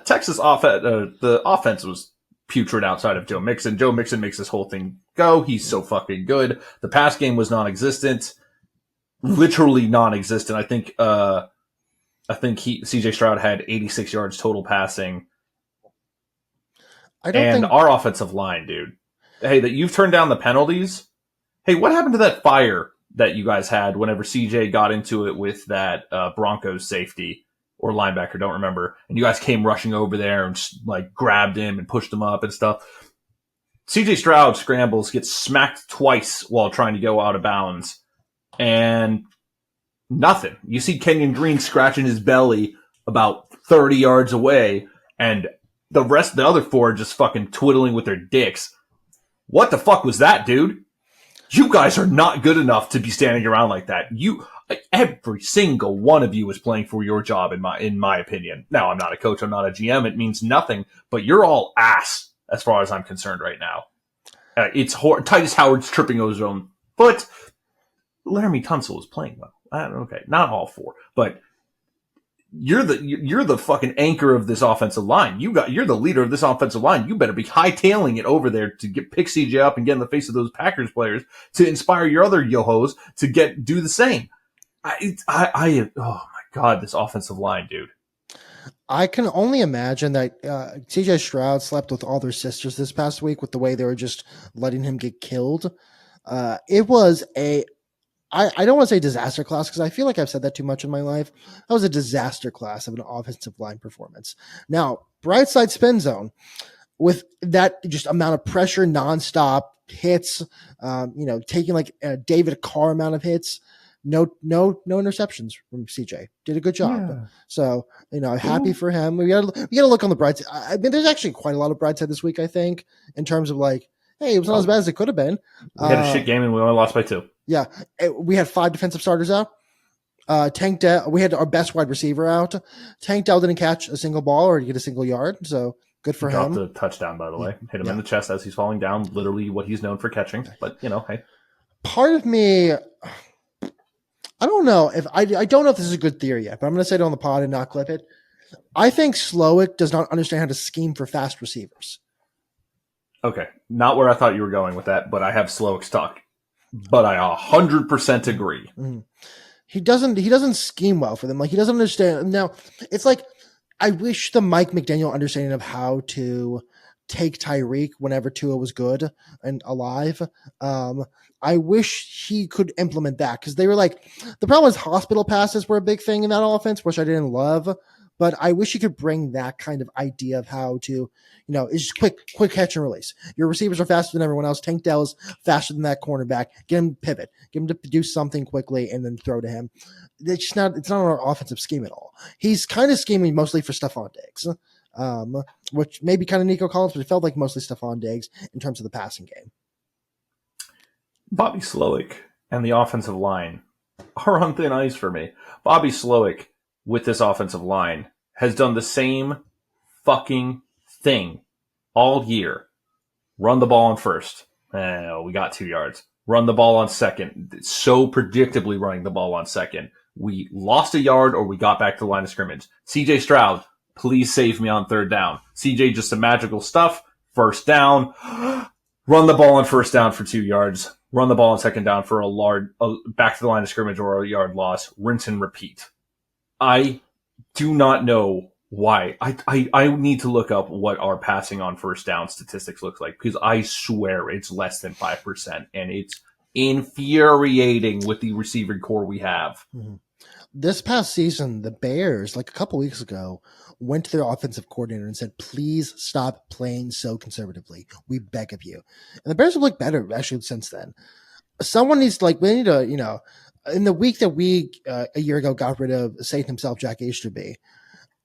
Texas the offense was putrid outside of Joe Mixon. Joe Mixon makes this whole thing go. He's so fucking good. The pass game was non-existent, literally non-existent. I think CJ Stroud had 86 yards total passing. Our offensive line, dude. Hey, that you've turned down the penalties. Hey, what happened to that fire that you guys had whenever CJ got into it with that Broncos safety or linebacker? Don't remember. And you guys came rushing over there and like grabbed him and pushed him up and stuff. CJ Stroud scrambles, gets smacked twice while trying to go out of bounds, and nothing. You see Kenyon Green scratching his belly about 30 yards away, and the other four are just fucking twiddling with their dicks. What the fuck was that, dude? You guys are not good enough to be standing around like that. Every single one of you is playing for your job, in my opinion. Now, I'm not a coach, I'm not a GM. It means nothing, but you're all ass as far as I'm concerned right now. It's Titus Howard's tripping over his own foot. Laramie Tunsil is playing well. Okay, not all four, but you're the fucking anchor of this offensive line. You're the leader of this offensive line. You better be hightailing it over there to pick CJ up and get in the face of those Packers players to inspire your other yo-hos to do the same. Oh my God, this offensive line, dude. I can only imagine that CJ Stroud slept with all their sisters this past week with the way they were just letting him get killed. It was I don't want to say disaster class because I feel like I've said that too much in my life. That was a disaster class of an offensive line performance. Now, bright side spin zone with that just amount of pressure, nonstop hits, taking like a David Carr amount of hits. No interceptions from CJ. Did a good job. Yeah. So, happy for him. We got to look on the bright side. I mean, there's actually quite a lot of bright side this week, I think, in terms of like, hey, it was not as bad as it could have been. We had a shit game and we only lost by 2. Yeah. We had 5 defensive starters out. We had our best wide receiver out. Tank Dell didn't catch a single ball or get a single yard. So good for him. Dropped a touchdown, by the way. Hit him in the chest as he's falling down. Literally what he's known for catching. But, hey. Part of me, I don't know if I don't know if this is a good theory yet, but I'm going to say it on the pod and not clip it. I think Slowik does not understand how to scheme for fast receivers. Okay, not where I thought you were going with that, but I have Slowik stuck. But I 100% agree. Mm-hmm. He doesn't scheme well for them. Like, he doesn't understand. Now, it's like, I wish the Mike McDaniel understanding of how to take Tyreek whenever Tua was good and alive. I wish he could implement that because they were like, the problem is hospital passes were a big thing in that offense, which I didn't love. But I wish you could bring that kind of idea of how to, it's just quick catch and release. Your receivers are faster than everyone else. Tank Dell is faster than that cornerback. Get him to pivot. Get him to do something quickly and then throw to him. It's not our offensive scheme at all. He's kind of scheming mostly for Stephon Diggs, which may be kind of Nico Collins, but it felt like mostly Stephon Diggs in terms of the passing game. Bobby Slowik and the offensive line are on thin ice for me. Bobby Slowik with this offensive line has done the same fucking thing all year. Run the ball on first. We got 2 yards. Run the ball on second. So predictably running the ball on second. We lost a yard or we got back to the line of scrimmage. CJ Stroud, please save me on third down. CJ, just some magical stuff. First down. Run the ball on first down for 2 yards. Run the ball on second down for back to the line of scrimmage or a yard loss. Rinse and repeat. I do not know why. I need to look up what our passing on first down statistics looks like because I swear it's less than 5% and it's infuriating with the receiving core we have. Mm-hmm. This past season, the Bears, like a couple weeks ago, went to their offensive coordinator and said, please stop playing so conservatively. We beg of you. And the Bears have looked better actually since then. Someone needs to, we need to, in the week that we a year ago got rid of Satan himself, Jack Easterby,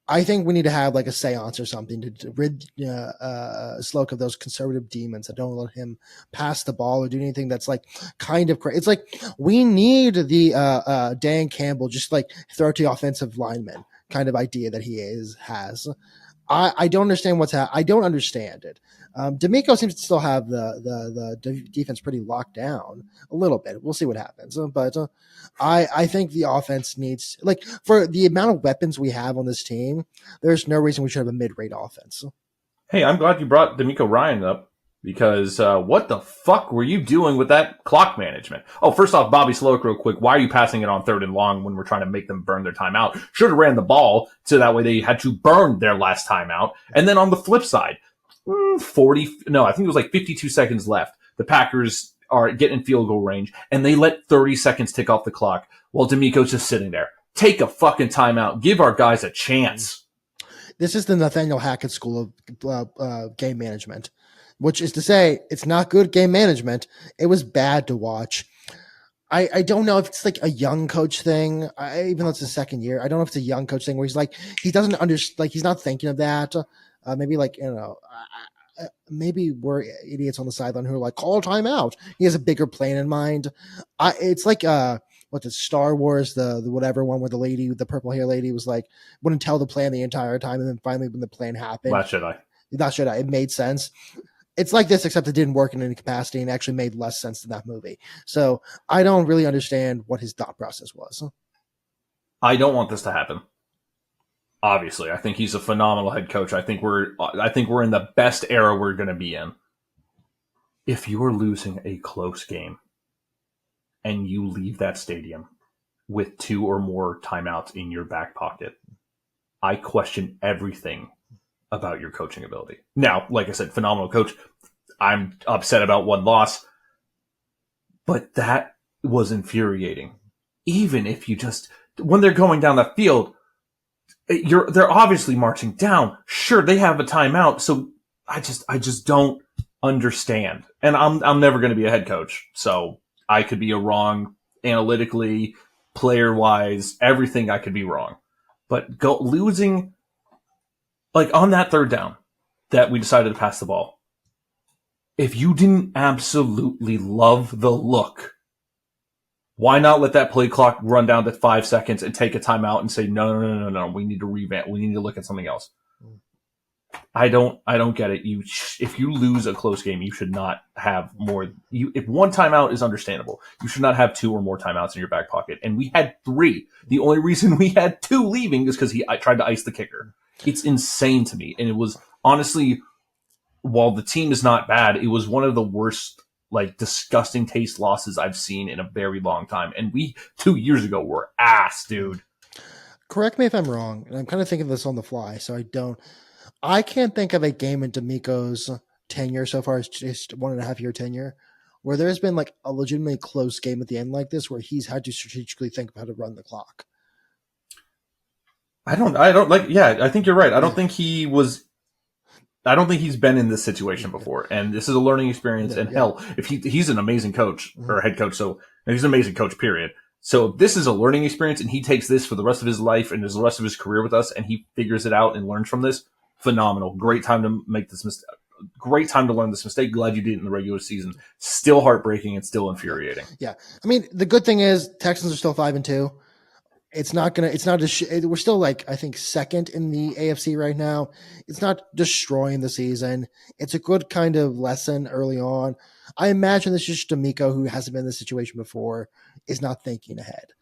I think we need to have like a seance or something to rid Slowik of those conservative demons that don't let him pass the ball or do anything that's like kind of crazy. It's like we need the Dan Campbell just like throw to offensive linemen kind of idea that he has. I don't understand what's happening. I don't understand it. D'Amico seems to still have the defense pretty locked down a little bit. We'll see what happens. But I think the offense needs, like, for the amount of weapons we have on this team, there's no reason we should have a mid-rate offense. Hey, I'm glad you brought D'Amico Ryan up, because what the fuck were you doing with that clock management? Oh, first off, Bobby Slowik, real quick, why are you passing it on 3rd and long when we're trying to make them burn their timeout? Should have ran the ball so that way they had to burn their last timeout. And then on the flip side, I think it was like 52 seconds left. The Packers are getting in field goal range, and they let 30 seconds tick off the clock while D'Amico's just sitting there. Take a fucking timeout. Give our guys a chance. This is the Nathaniel Hackett School of game management, which is to say it's not good game management. It was bad to watch. I don't know if it's like a young coach thing, even though it's his second year. I don't know if it's a young coach thing where he's like, he doesn't understand, like, he's not thinking of that. Maybe like, maybe we're idiots on the sideline who are like, call timeout. He has a bigger plan in mind. It's like, what's it, Star Wars, the whatever one where the lady, the purple hair lady was like, wouldn't tell the plan the entire time. And then finally when the plan happened. Last Jedi. It made sense. It's like this, except it didn't work in any capacity and actually made less sense than that movie. So I don't really understand what his thought process was. I don't want this to happen. Obviously, I think he's a phenomenal head coach. I think we're in the best era we're going to be in. If you are losing a close game and you leave that stadium with 2 or more timeouts in your back pocket, I question everything about your coaching ability. Now, like I said, phenomenal coach. I'm upset about one loss, but that was infuriating. Even if you just, when they're going down the field, they're obviously marching down. Sure, they have a timeout, so I just don't understand. And I'm never going to be a head coach, so I could be wrong analytically, player-wise, everything I could be wrong. But losing, like on that 3rd down that we decided to pass the ball, if you didn't absolutely love the look, why not let that play clock run down to 5 seconds and take a timeout and say, no, we need to revamp. We need to look at something else. I don't get it. If you lose a close game, you should not have more. If one timeout is understandable, you should not have 2 or more timeouts in your back pocket. And we had 3. The only reason we had 2 leaving is because I tried to ice the kicker. It's insane to me. And it was honestly, while the team is not bad, it was one of the worst, like, disgusting taste losses I've seen in a very long time. And we 2 years ago were ass, dude. Correct me if I'm wrong. And I'm kind of thinking this on the fly, so I can't think of a game in D'Amico's tenure so far, as just 1.5 year tenure, where there's been like a legitimately close game at the end like this, where he's had to strategically think of how to run the clock. I think you're right. I don't think he's been in this situation before, and this is a learning experience. And hell, if he's an amazing coach or head coach, so he's an amazing coach, period. So this is a learning experience, and he takes this for the rest of his life and the rest of his career with us, and he figures it out and learns from this. Phenomenal. Great time to make this mistake. Great time to learn this mistake. Glad you did it in the regular season. Still heartbreaking and still infuriating. Yeah. I mean, the good thing is Texans are still 5-2. We're still like, I think, 2nd in the AFC right now. It's not destroying the season. It's a good kind of lesson early on. I imagine this is just D'Amico, who hasn't been in this situation before, is not thinking ahead.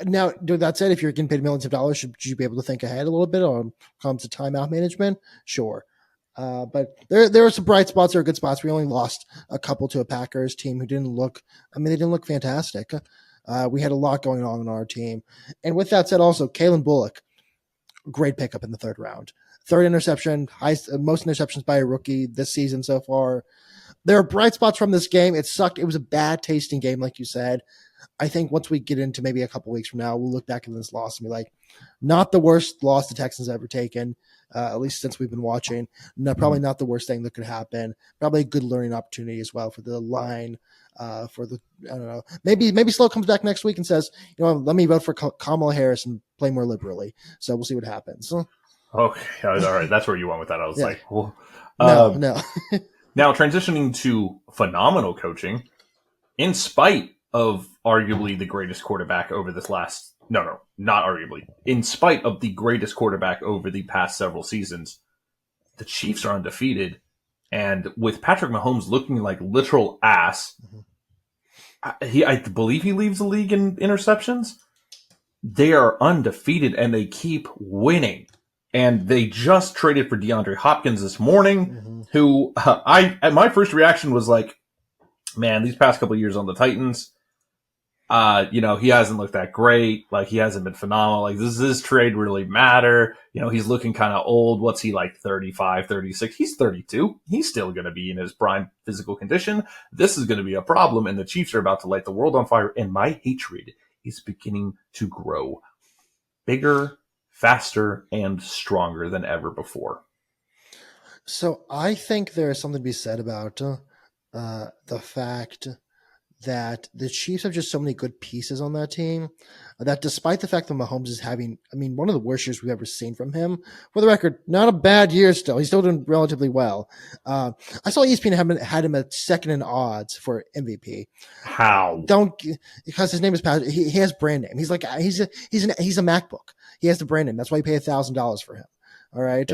Now, that said, if you're getting paid millions of dollars, should you be able to think ahead a little bit on comes to timeout management? Sure. But there are some bright spots. There are good spots. We only lost a couple to a Packers team who they didn't look fantastic. We had a lot going on in our team. And with that said, also, Kalen Bullock, great pickup in the 3rd round. 3rd interception, most interceptions by a rookie this season so far. There are bright spots from this game. It sucked. It was a bad tasting game, like you said. I think once we get into maybe a couple weeks from now, we'll look back at this loss and be like, not the worst loss the Texans ever taken, at least since we've been watching. No, probably not the worst thing that could happen. Probably a good learning opportunity as well for the line. I don't know. Maybe Slow comes back next week and says, let me vote for Kamala Harris and play more liberally. So we'll see what happens. Okay, all right. That's where you went with that. I was like, well, no. Now transitioning to phenomenal coaching, in spite of arguably the greatest quarterback over this last, not arguably, in spite of the greatest quarterback over the past several seasons, the Chiefs are undefeated, and with Patrick Mahomes looking like literal ass, I believe he leads the league in interceptions. They are undefeated, and they keep winning. And they just traded for DeAndre Hopkins this morning, who my first reaction was like, man, these past couple of years on the Titans, he hasn't looked that great. Like, he hasn't been phenomenal. Like, does this trade really matter? He's looking kind of old. What's he, like, 35, 36? He's 32. He's still going to be in his prime physical condition. This is going to be a problem, and the Chiefs are about to light the world on fire, and my hatred is beginning to grow bigger, faster, and stronger than ever before. So I think there is something to be said about the fact that the Chiefs have just so many good pieces on that team that despite the fact that Mahomes is having, one of the worst years we've ever seen from him, for the record, not a bad year still. He's still doing relatively well. I saw ESPN had him at second in odds for MVP. How? Because his name is Patrick. He has brand name. He's like, he's a MacBook. He has the brand name. That's why you pay $1,000 for him. All right.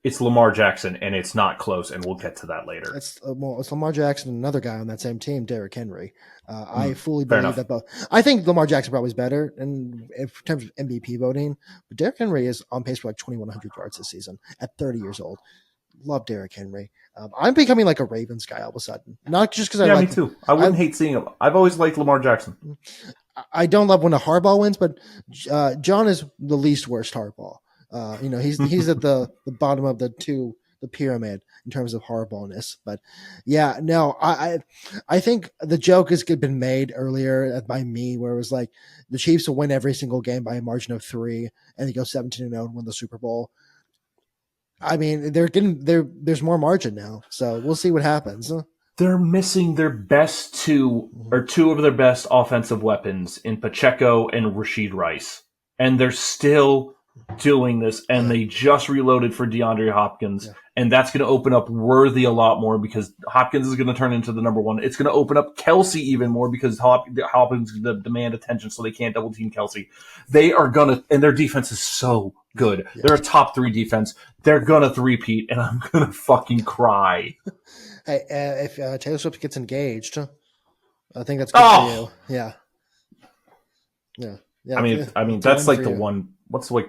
It's Lamar Jackson, and it's not close, and we'll get to that later. It's Lamar Jackson and another guy on that same team, Derrick Henry. I fully believe that both. I think Lamar Jackson probably is better in terms of MVP voting, but Derrick Henry is on pace for like 2,100 yards this season at 30 years old. Love Derrick Henry. I'm becoming like a Ravens guy all of a sudden. Not just because me too. I wouldn't hate seeing him. I've always liked Lamar Jackson. I don't love when a Harbaugh wins, but John is the least worst Harbaugh. He's at the bottom of the pyramid in terms of Harbaugh'ness. But yeah, no, I think the joke has been made earlier by me where it was like the Chiefs will win every single game by a margin of 3 and they go 17-0 and win the Super Bowl. There's more margin now, so we'll see what happens. They're missing their best two of their best offensive weapons in Pacheco and Rashid Rice, and they're still doing this, and they just reloaded for DeAndre Hopkins, and that's going to open up Worthy a lot more because Hopkins is going to turn into the number one. It's going to open up Kelsey even more because Hopkins is going to demand attention, so they can't double team Kelsey. They are going to, and their defense is so good. Yeah. They're a top 3 defense. They're going to three-peat, and I'm going to fucking cry. Hey, if Taylor Swift gets engaged, I think that's good for you. Yeah. I mean, that's like the one. What's like?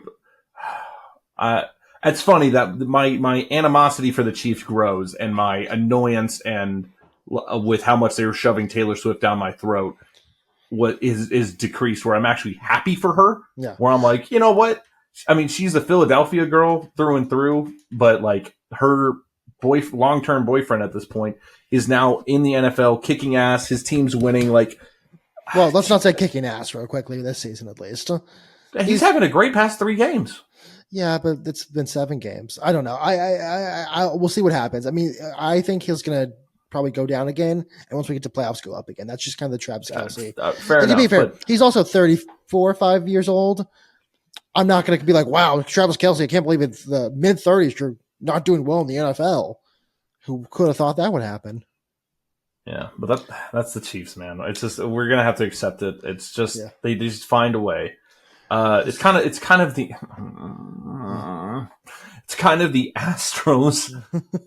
It's funny that my animosity for the Chiefs grows, and my annoyance and with how much they were shoving Taylor Swift down my throat, what is decreased. Where I'm actually happy for her. Yeah. Where I'm like, you know what? She's a Philadelphia girl through and through, but like her long-term boyfriend at this point is now in the NFL, kicking ass. His team's winning. Like, well, let's not say kicking ass real quickly this season at least. He's having a great past 3 games. Yeah, but it's been 7 games. I don't know. I we'll see what happens. I think he's gonna probably go down again, and once we get to playoffs, go up again. That's just kind of the Travis Kelce. Fair enough. To be fair, he's also 34, 5 years old. I'm not gonna be like, wow, Travis Kelce. I can't believe it's the mid-30s. You're not doing well in the NFL. Who could have thought that would happen? Yeah, but that's the Chiefs, man. It's just we're gonna have to accept it. It's just they just find a way. It's kind of the Astros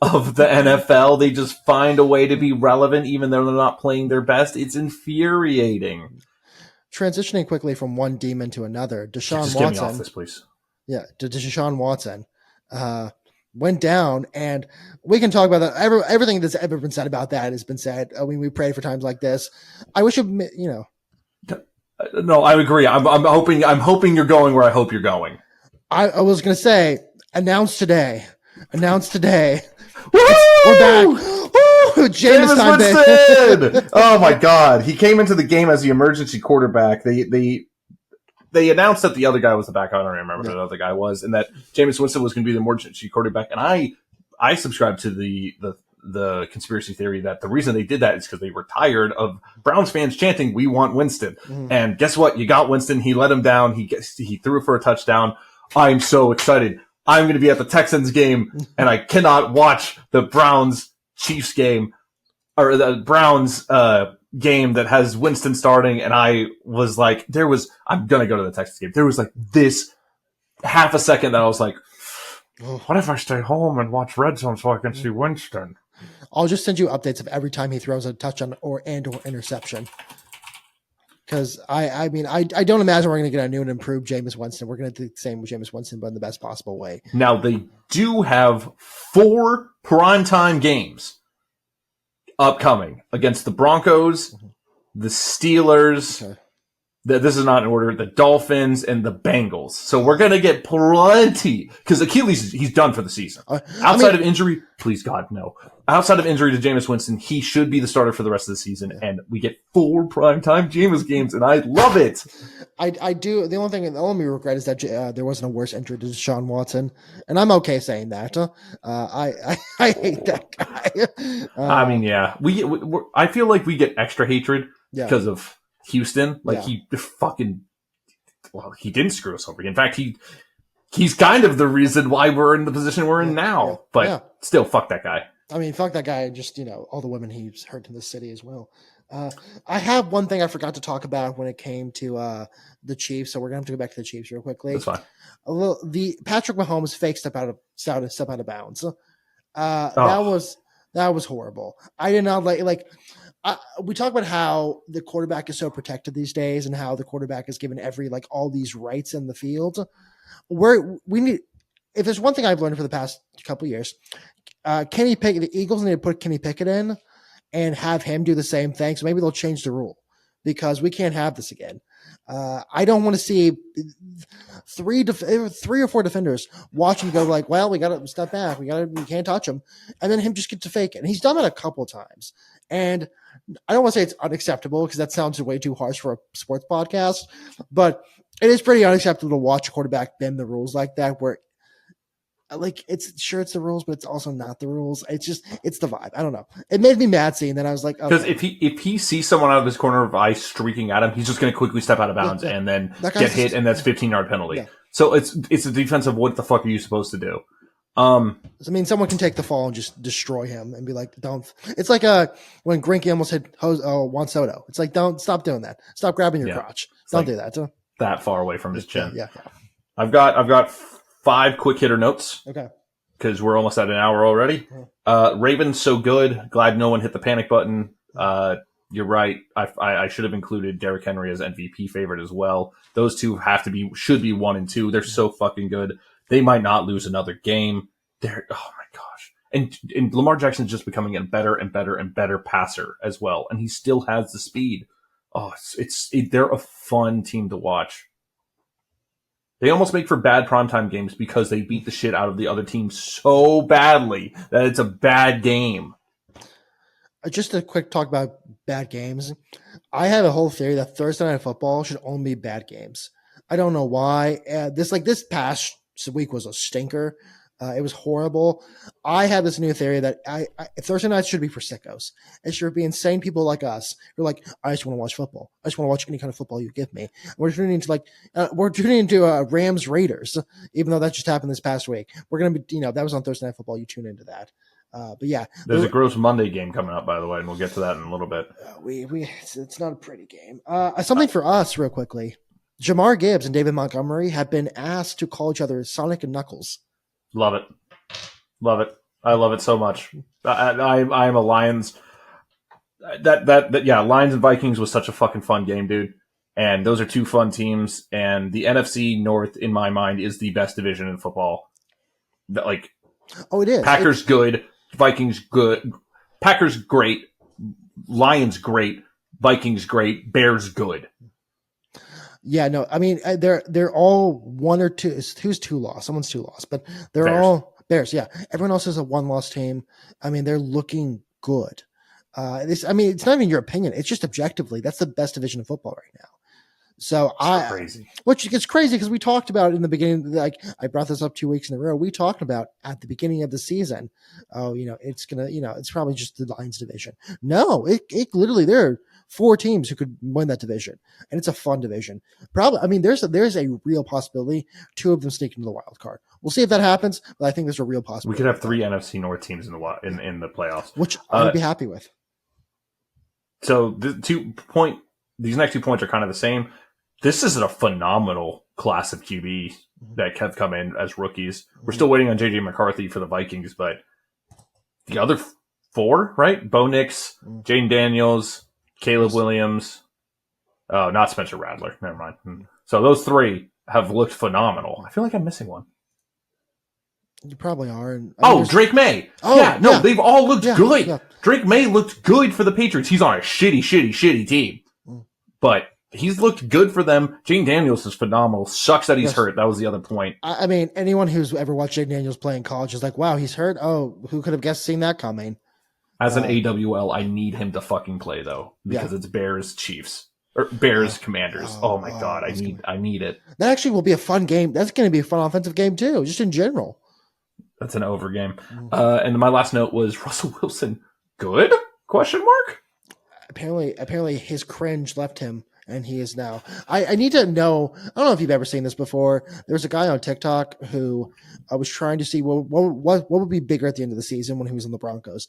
of the NFL. They just find a way to be relevant, even though they're not playing their best. It's infuriating. Transitioning quickly from one demon to another, Deshaun Watson. Get me off this, please. Yeah, Deshaun Watson went down, and we can talk about that. Everything that's ever been said about that has been said. We pray for times like this. I wish No, I agree. I'm hoping you're going where I hope you're going. I was going to say, announced today. Woo! We're back. Woo! Jameis Winston! Oh my God. He came into the game as the emergency quarterback. They announced that the other guy was the backup. I don't remember who the other guy was, and that Jameis Winston was going to be the emergency quarterback. And I subscribe to the conspiracy theory that the reason they did that is because they were tired of Browns fans chanting, "We want Winston." Mm-hmm. And guess what? You got Winston. He let him down. He threw for a touchdown. I'm so excited. I'm going to be at the Texans game, and I cannot watch the Browns Chiefs game or the Browns game that has Winston starting. And I was like, I'm going to go to the Texans game. There was like this half a second that I was like, What if I stay home and watch Red Zone so I can see Winston? I'll just send you updates of every time he throws a touchdown or interception. Because I don't imagine we're going to get a new and improved Jameis Winston. We're going to do the same with Jameis Winston, but in the best possible way. Now, they do have 4 primetime games upcoming against the Broncos, the Steelers. Okay. This is not in order. The Dolphins and the Bengals. So we're going to get plenty. Because Achilles, he's done for the season. Outside of injury, please God, no. Outside of injury to Jameis Winston, he should be the starter for the rest of the season. Yeah. And we get 4 primetime Jameis games, and I love it. I do. The only regret is that there wasn't a worse injury to Deshaun Watson. And I'm okay saying that. I hate that guy. Yeah. I feel like we get extra hatred because of Houston. He didn't screw us over. In fact, he's kind of the reason why we're in the position we're in now. But still, fuck that guy. I mean, fuck that guy, and just, all the women he's hurt in the city as well. I have one thing I forgot to talk about when it came to the Chiefs, so we're gonna have to go back to the Chiefs real quickly. That's fine. The Patrick Mahomes fake step out of bounds. That was horrible. I did not like. We talk about how the quarterback is so protected these days, and how the quarterback is given all these rights in the field. If there's one thing I've learned for the past couple of years, Kenny Pickett, the Eagles need to put Kenny Pickett in and have him do the same thing. So maybe they'll change the rule, because we can't have this again. I don't want to see 3 or 4 defenders watch him go we got to step back. We can't touch him. And then him just get to fake it. And he's done that a couple of times. And I don't want to say it's unacceptable, because that sounds way too harsh for a sports podcast, but it is pretty unacceptable to watch a quarterback bend the rules like that, where it's the rules, but it's also not the rules. It's the vibe. I don't know. It made me mad seeing that. I was like, because if he sees someone out of his corner of eye streaking at him, he's just going to quickly step out of bounds and then get hit, and that's 15-yard penalty. Yeah. So it's a defense of what the fuck are you supposed to do? Someone can take the fall and just destroy him and be like, don't. It's like when Grinky almost hit Juan Soto. It's like, don't stop doing that. Stop grabbing your crotch. Don't do that. That far away from his chin. Yeah. I've got 5 quick hitter notes. Okay. Because we're almost at an hour already. Ravens so good. Glad no one hit the panic button. You're right. I should have included Derrick Henry as MVP favorite as well. Those two should be 1 and 2. They're so fucking good. They might not lose another game. Oh my gosh. And Lamar Jackson's just becoming a better and better and better passer as well. And he still has the speed. Oh, they're a fun team to watch. They almost make for bad primetime games because they beat the shit out of the other team so badly that it's a bad game. Just a quick talk about bad games. I have a whole theory that Thursday Night Football should only be bad games. I don't know why. This past week was a stinker. It was horrible. I have this new theory that Thursday nights should be for sickos. It should be insane people like us who are like, I just want to watch football. I just want to watch any kind of football you give me. We're tuning into Rams Raiders, even though that just happened this past week. We're gonna be, that was on Thursday Night Football. You tune into that. But yeah, there's a gross Monday game coming up, by the way, and we'll get to that in a little bit. It's not a pretty game. Something for us, real quickly. Jamar Gibbs and David Montgomery have been asked to call each other Sonic and Knuckles. Love it. I love it so much. I am a Lions. Lions and Vikings was such a fucking fun game, dude. And those are 2 fun teams. And the NFC North, in my mind, is the best division in football. It is. Packers good, Vikings good, Packers great, Lions great, Vikings great, Bears good. Yeah, no, I mean, they're all 1 or 2. Who's 2 lost? Someone's 2 lost, but they're Bears. All Bears. Yeah, everyone else is a 1-loss team. I mean, they're looking good. It's not even your opinion. It's just objectively, that's the best division of football right now. So crazy. Which is crazy because we talked about in the beginning, I brought this up 2 weeks in a row. We talked about at the beginning of the season, it's probably just the Lions division. No, it literally, there are 4 teams who could win that division, and it's a fun division. Probably, there's a real possibility 2 of them sneak into the wild card. We'll see if that happens, but I think there's a real possibility. We could have 3 NFC North teams in the playoffs, which I'd be happy with. So these next 2 points are kind of the same. this is a phenomenal class of QB that have come in as rookies. We're still waiting on JJ McCarthy for the Vikings, but the other 4, right? Bo Nix, Jaden Daniels, Caleb Williams. Oh, not Spencer Rattler. Never mind. So those 3 have looked phenomenal. I feel like I'm missing one. You probably are. And, Drake May. They've all looked good. Yeah. Drake May looked good for the Patriots. He's on a shitty team. But he's looked good for them. Jaden Daniels is phenomenal. Sucks that he's hurt. That was the other point. I mean, anyone who's ever watched Jaden Daniels play in college is like, wow, he's hurt? Oh, who could have seen that coming? As an AWL, I need him to fucking play, though, because it's Bears Chiefs. Or Bears Commanders. Oh my God, I need it. That actually will be a fun game. That's going to be a fun offensive game, too, just in general. That's an over game. And my last note was Russell Wilson. Good? Question mark? Apparently his cringe left him, and he is now. I need to know. I don't know if you've ever seen this before. There's a guy on TikTok who I was trying to see what would be bigger at the end of the season when he was in the Broncos.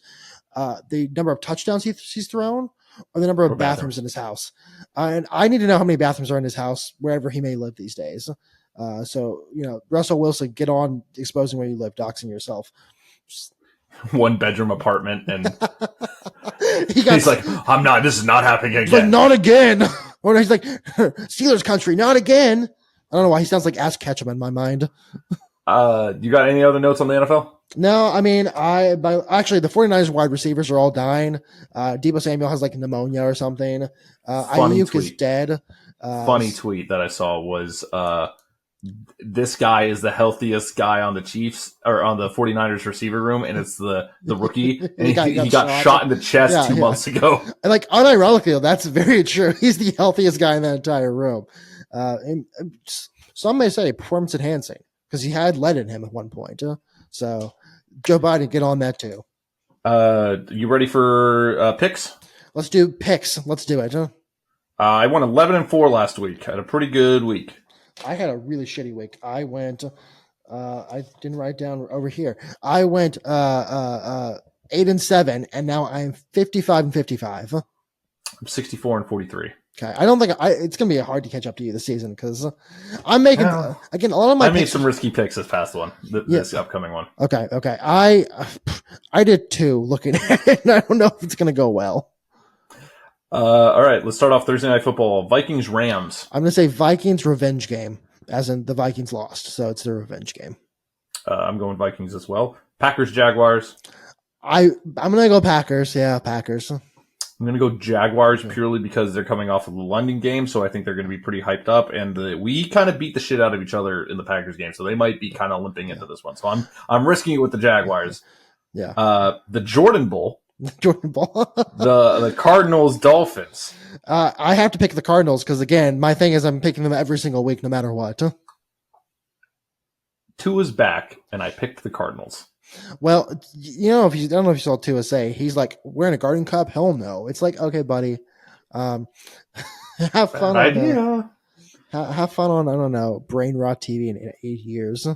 The number of touchdowns he's thrown, or the number of bathrooms in his house. And I need to know how many bathrooms are in his house, wherever he may live these days. So, Russell Wilson, get on exposing where you live, doxing yourself. 1-bedroom apartment, and he's like, this is not happening again. Like, not again. Or he's like, Steelers country, not again. I don't know why he sounds like Ass Ketchum in my mind. You got any other notes on the NFL? No, I mean, actually the 49ers wide receivers are all dying. Deebo Samuel has like pneumonia or something. Ayuk is dead. Funny tweet that I saw was, this guy is the healthiest guy on the Chiefs or on the 49ers receiver room, and it's the rookie. And he got shot in the chest 2 months ago. And like, unironically, that's very true. He's the healthiest guy in that entire room. And some may say performance enhancing because he had lead in him at one point. So Joe Biden, get on that too. You ready for picks? Let's do picks. Let's do it. I won 11-4 last week. Had a pretty good week. I had a really shitty week. I went, I didn't write down over here. I went 8-7, and now I'm 55-55. I'm 64-43. Okay, I don't think it's going to be hard to catch up to you this season because I'm making again a lot of my. I made some risky picks this past one, this upcoming one. Okay. I did 2 looking at it, and I don't know if it's going to go well. All right, let's start off Thursday Night Football. Vikings Rams. I'm going to say Vikings revenge game, as in the Vikings lost, so it's their revenge game. I'm going Vikings as well. Packers Jaguars. I'm going to go Packers. Yeah, Packers. I'm going to go Jaguars purely because they're coming off of the London game, so I think they're going to be pretty hyped up. And we kind of beat the shit out of each other in the Packers game, so they might be kind of limping into this one. So I'm risking it with the Jaguars. Yeah. The Jordan Bowl. Jordan Ball. the Cardinals Dolphins. I have to pick the Cardinals because again, my thing is I'm picking them every single week, no matter what. Tua's back, and I picked the Cardinals. Well, I don't know if you saw Tua say he's like wearing a garden cup. Hell no. It's like okay, buddy. Have fun. Have fun on I don't know brain rot TV in 8 years.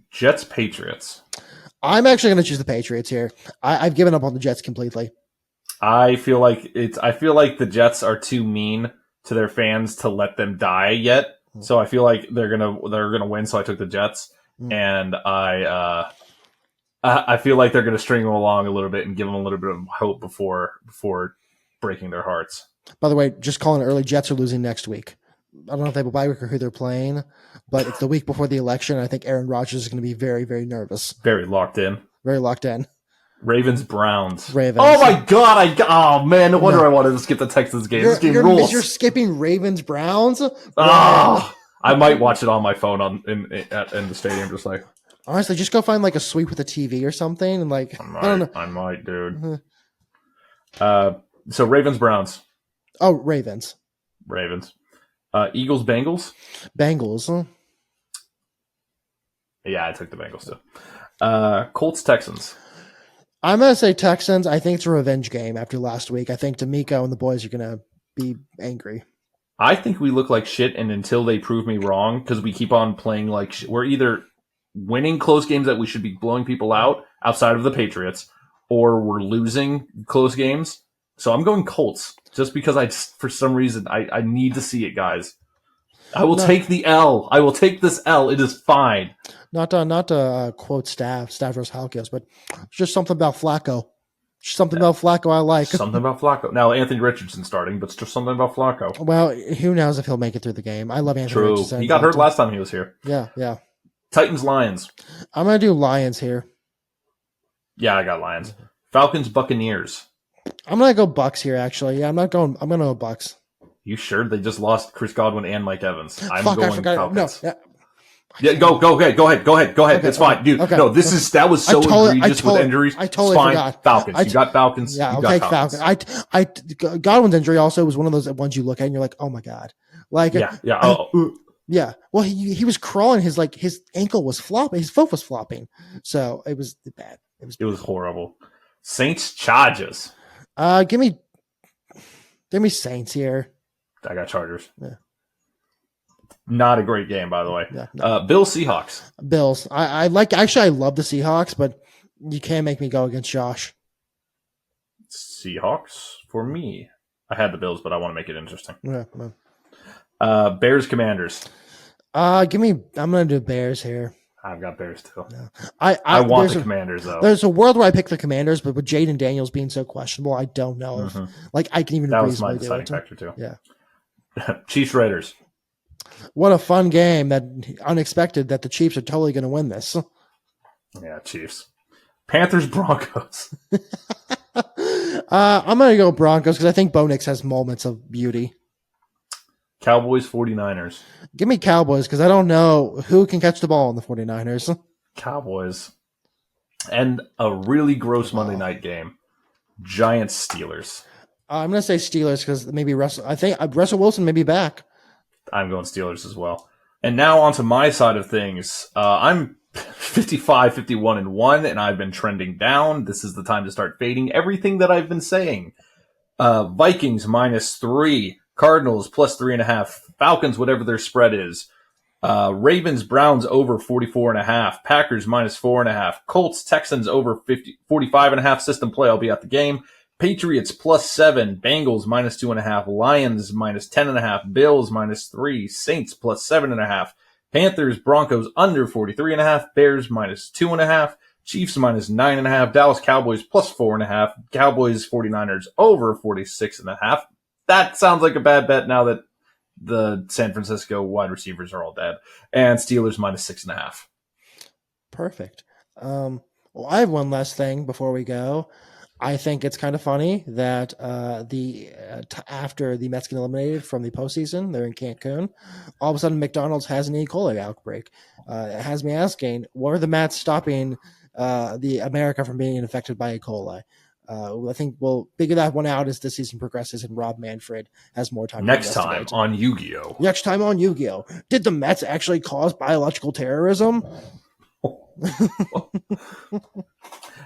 Jets Patriots. I'm actually going to choose the Patriots here. I've given up on the Jets completely. I feel like the Jets are too mean to their fans to let them die yet. So I feel like they're gonna win. So I took the Jets, and I feel like they're gonna string them along a little bit and give them a little bit of hope before breaking their hearts. By the way, just calling it early. Jets are losing next week. I don't know if they have a bye week or who they're playing, but it's the week before the election. I think Aaron Rodgers is going to be very, very nervous. Very locked in. Ravens, Browns. Oh my God! Oh man, no wonder I wanted to skip the Texans game. This game rules. You're skipping Ravens, Browns. I might watch it on my phone in the stadium, just like. Honestly, just go find like a suite with a TV or something, and like I don't know. I might, dude. So Ravens, Browns. Oh, Ravens. Eagles, Bengals. Bengals. Yeah, I took the Bengals too. Colts, Texans. I'm going to say Texans. I think it's a revenge game after last week. I think D'Amico and the boys are going to be angry. I think we look like shit, and until they prove me wrong, because we keep on playing like shit, we're either winning close games that we should be blowing people out outside of the Patriots, or we're losing close games. So I'm going Colts, just because for some reason, I need to see it, guys. I will take the L. I will take this L. It is fine. Not to quote Stavros Halkias, but just something about Flacco. Something about Flacco I like. Something about Flacco. Now, Anthony Richardson starting, but it's just something about Flacco. Well, who knows if he'll make it through the game. I love Anthony Richardson. He got hurt last time he was here. Yeah. Titans, Lions. I'm going to do Lions here. Yeah, I got Lions. Falcons, Buccaneers. I'm going to go Bucks here, actually. Yeah, I'm going to go Bucks. You sure? They just lost Chris Godwin and Mike Evans. I forgot. Falcons. No. Yeah, go ahead. Okay, it's fine, dude. Okay. No, that was so egregious with injuries. I totally forgot. Falcons. You got Falcons. Yeah, I'll take Falcons. Godwin's injury also was one of those ones you look at and you're like, oh my god, like yeah. Well, he was crawling. His ankle was flopping. His foot was flopping. So it was bad. It was horrible. Saints, Chargers. Give me Saints here. I got Chargers. Yeah. Not a great game, by the way. Yeah, no. Bills, Seahawks. Bills. I love the Seahawks, but you can't make me go against Josh. Seahawks for me. I had the Bills, but I want to make it interesting. Yeah. Bears, Commanders. I'm gonna do Bears here. I've got Bears too. Yeah. I want the Commanders though. There's a world where I pick the Commanders, but with Jaden Daniels being so questionable, I don't know if I can even. That was my deciding factor too. Yeah. Chiefs, Raiders. What a fun game! That unexpected that the Chiefs are totally going to win this. Yeah, Chiefs. Panthers, Broncos. I'm going to go Broncos because I think Bo Nix has moments of beauty. Cowboys, 49ers. Give me Cowboys because I don't know who can catch the ball in the 49ers. Cowboys. And a really gross Monday night game. Giants, Steelers. I'm going to say Steelers because maybe Russell Wilson may be back. I'm going Steelers as well. And now onto my side of things. I'm 55, 51, and 1, and I've been trending down. This is the time to start fading everything that I've been saying. Vikings -3, Cardinals +3.5, Falcons, whatever their spread is. Ravens, Browns over 44.5, Packers -4.5, Colts, Texans over 45.5 system play. I'll be at the game. Patriots +7, Bengals -2.5, Lions -10.5, Bills -3, Saints +7.5, Panthers, Broncos under 43.5, Bears -2.5, Chiefs -9.5, Dallas Cowboys +4.5, Cowboys 49ers over 46.5. That sounds like a bad bet now that the San Francisco wide receivers are all dead. And Steelers -6.5. Perfect. Well, I have one last thing before we go. I think it's kind of funny that after the Mets get eliminated from the postseason, they're in Cancun. All of a sudden, McDonald's has an E. coli outbreak. It has me asking, what are the Mets stopping the America from being infected by E. coli? I think we'll figure that one out as the season progresses and Rob Manfred has more time. Next time on Yu-Gi-Oh! Did the Mets actually cause biological terrorism?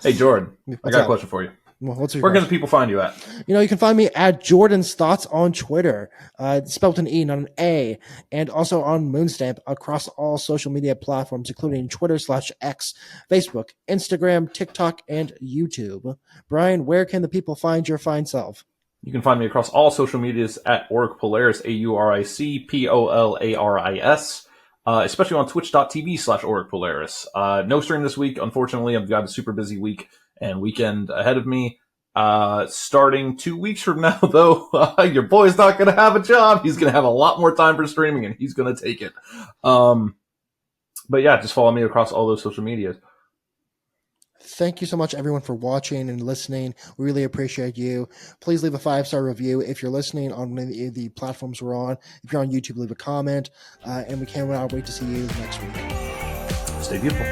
Hey, Jordan, I got a question for you. Well, where can the people find you at? You can find me at Jordan's Thoughts on Twitter. It's spelled an E, not an A. And also on Moonstamp across all social media platforms, including Twitter/X, Facebook, Instagram, TikTok, and YouTube. Brian, where can the people find your fine self? You can find me across all social medias at Auric Polaris, AuricPolaris, especially on twitch.tv/Auric Polaris. No stream this week, unfortunately. I've got a super busy week and weekend ahead of me. Starting 2 weeks from now, though, your boy's not going to have a job. He's going to have a lot more time for streaming, and he's going to take it. But yeah, just follow me across all those social medias. Thank you so much, everyone, for watching and listening. We really appreciate you. Please leave a 5-star review if you're listening on any of the platforms we're on. If you're on YouTube, leave a comment. And we cannot wait to see you next week. Stay beautiful.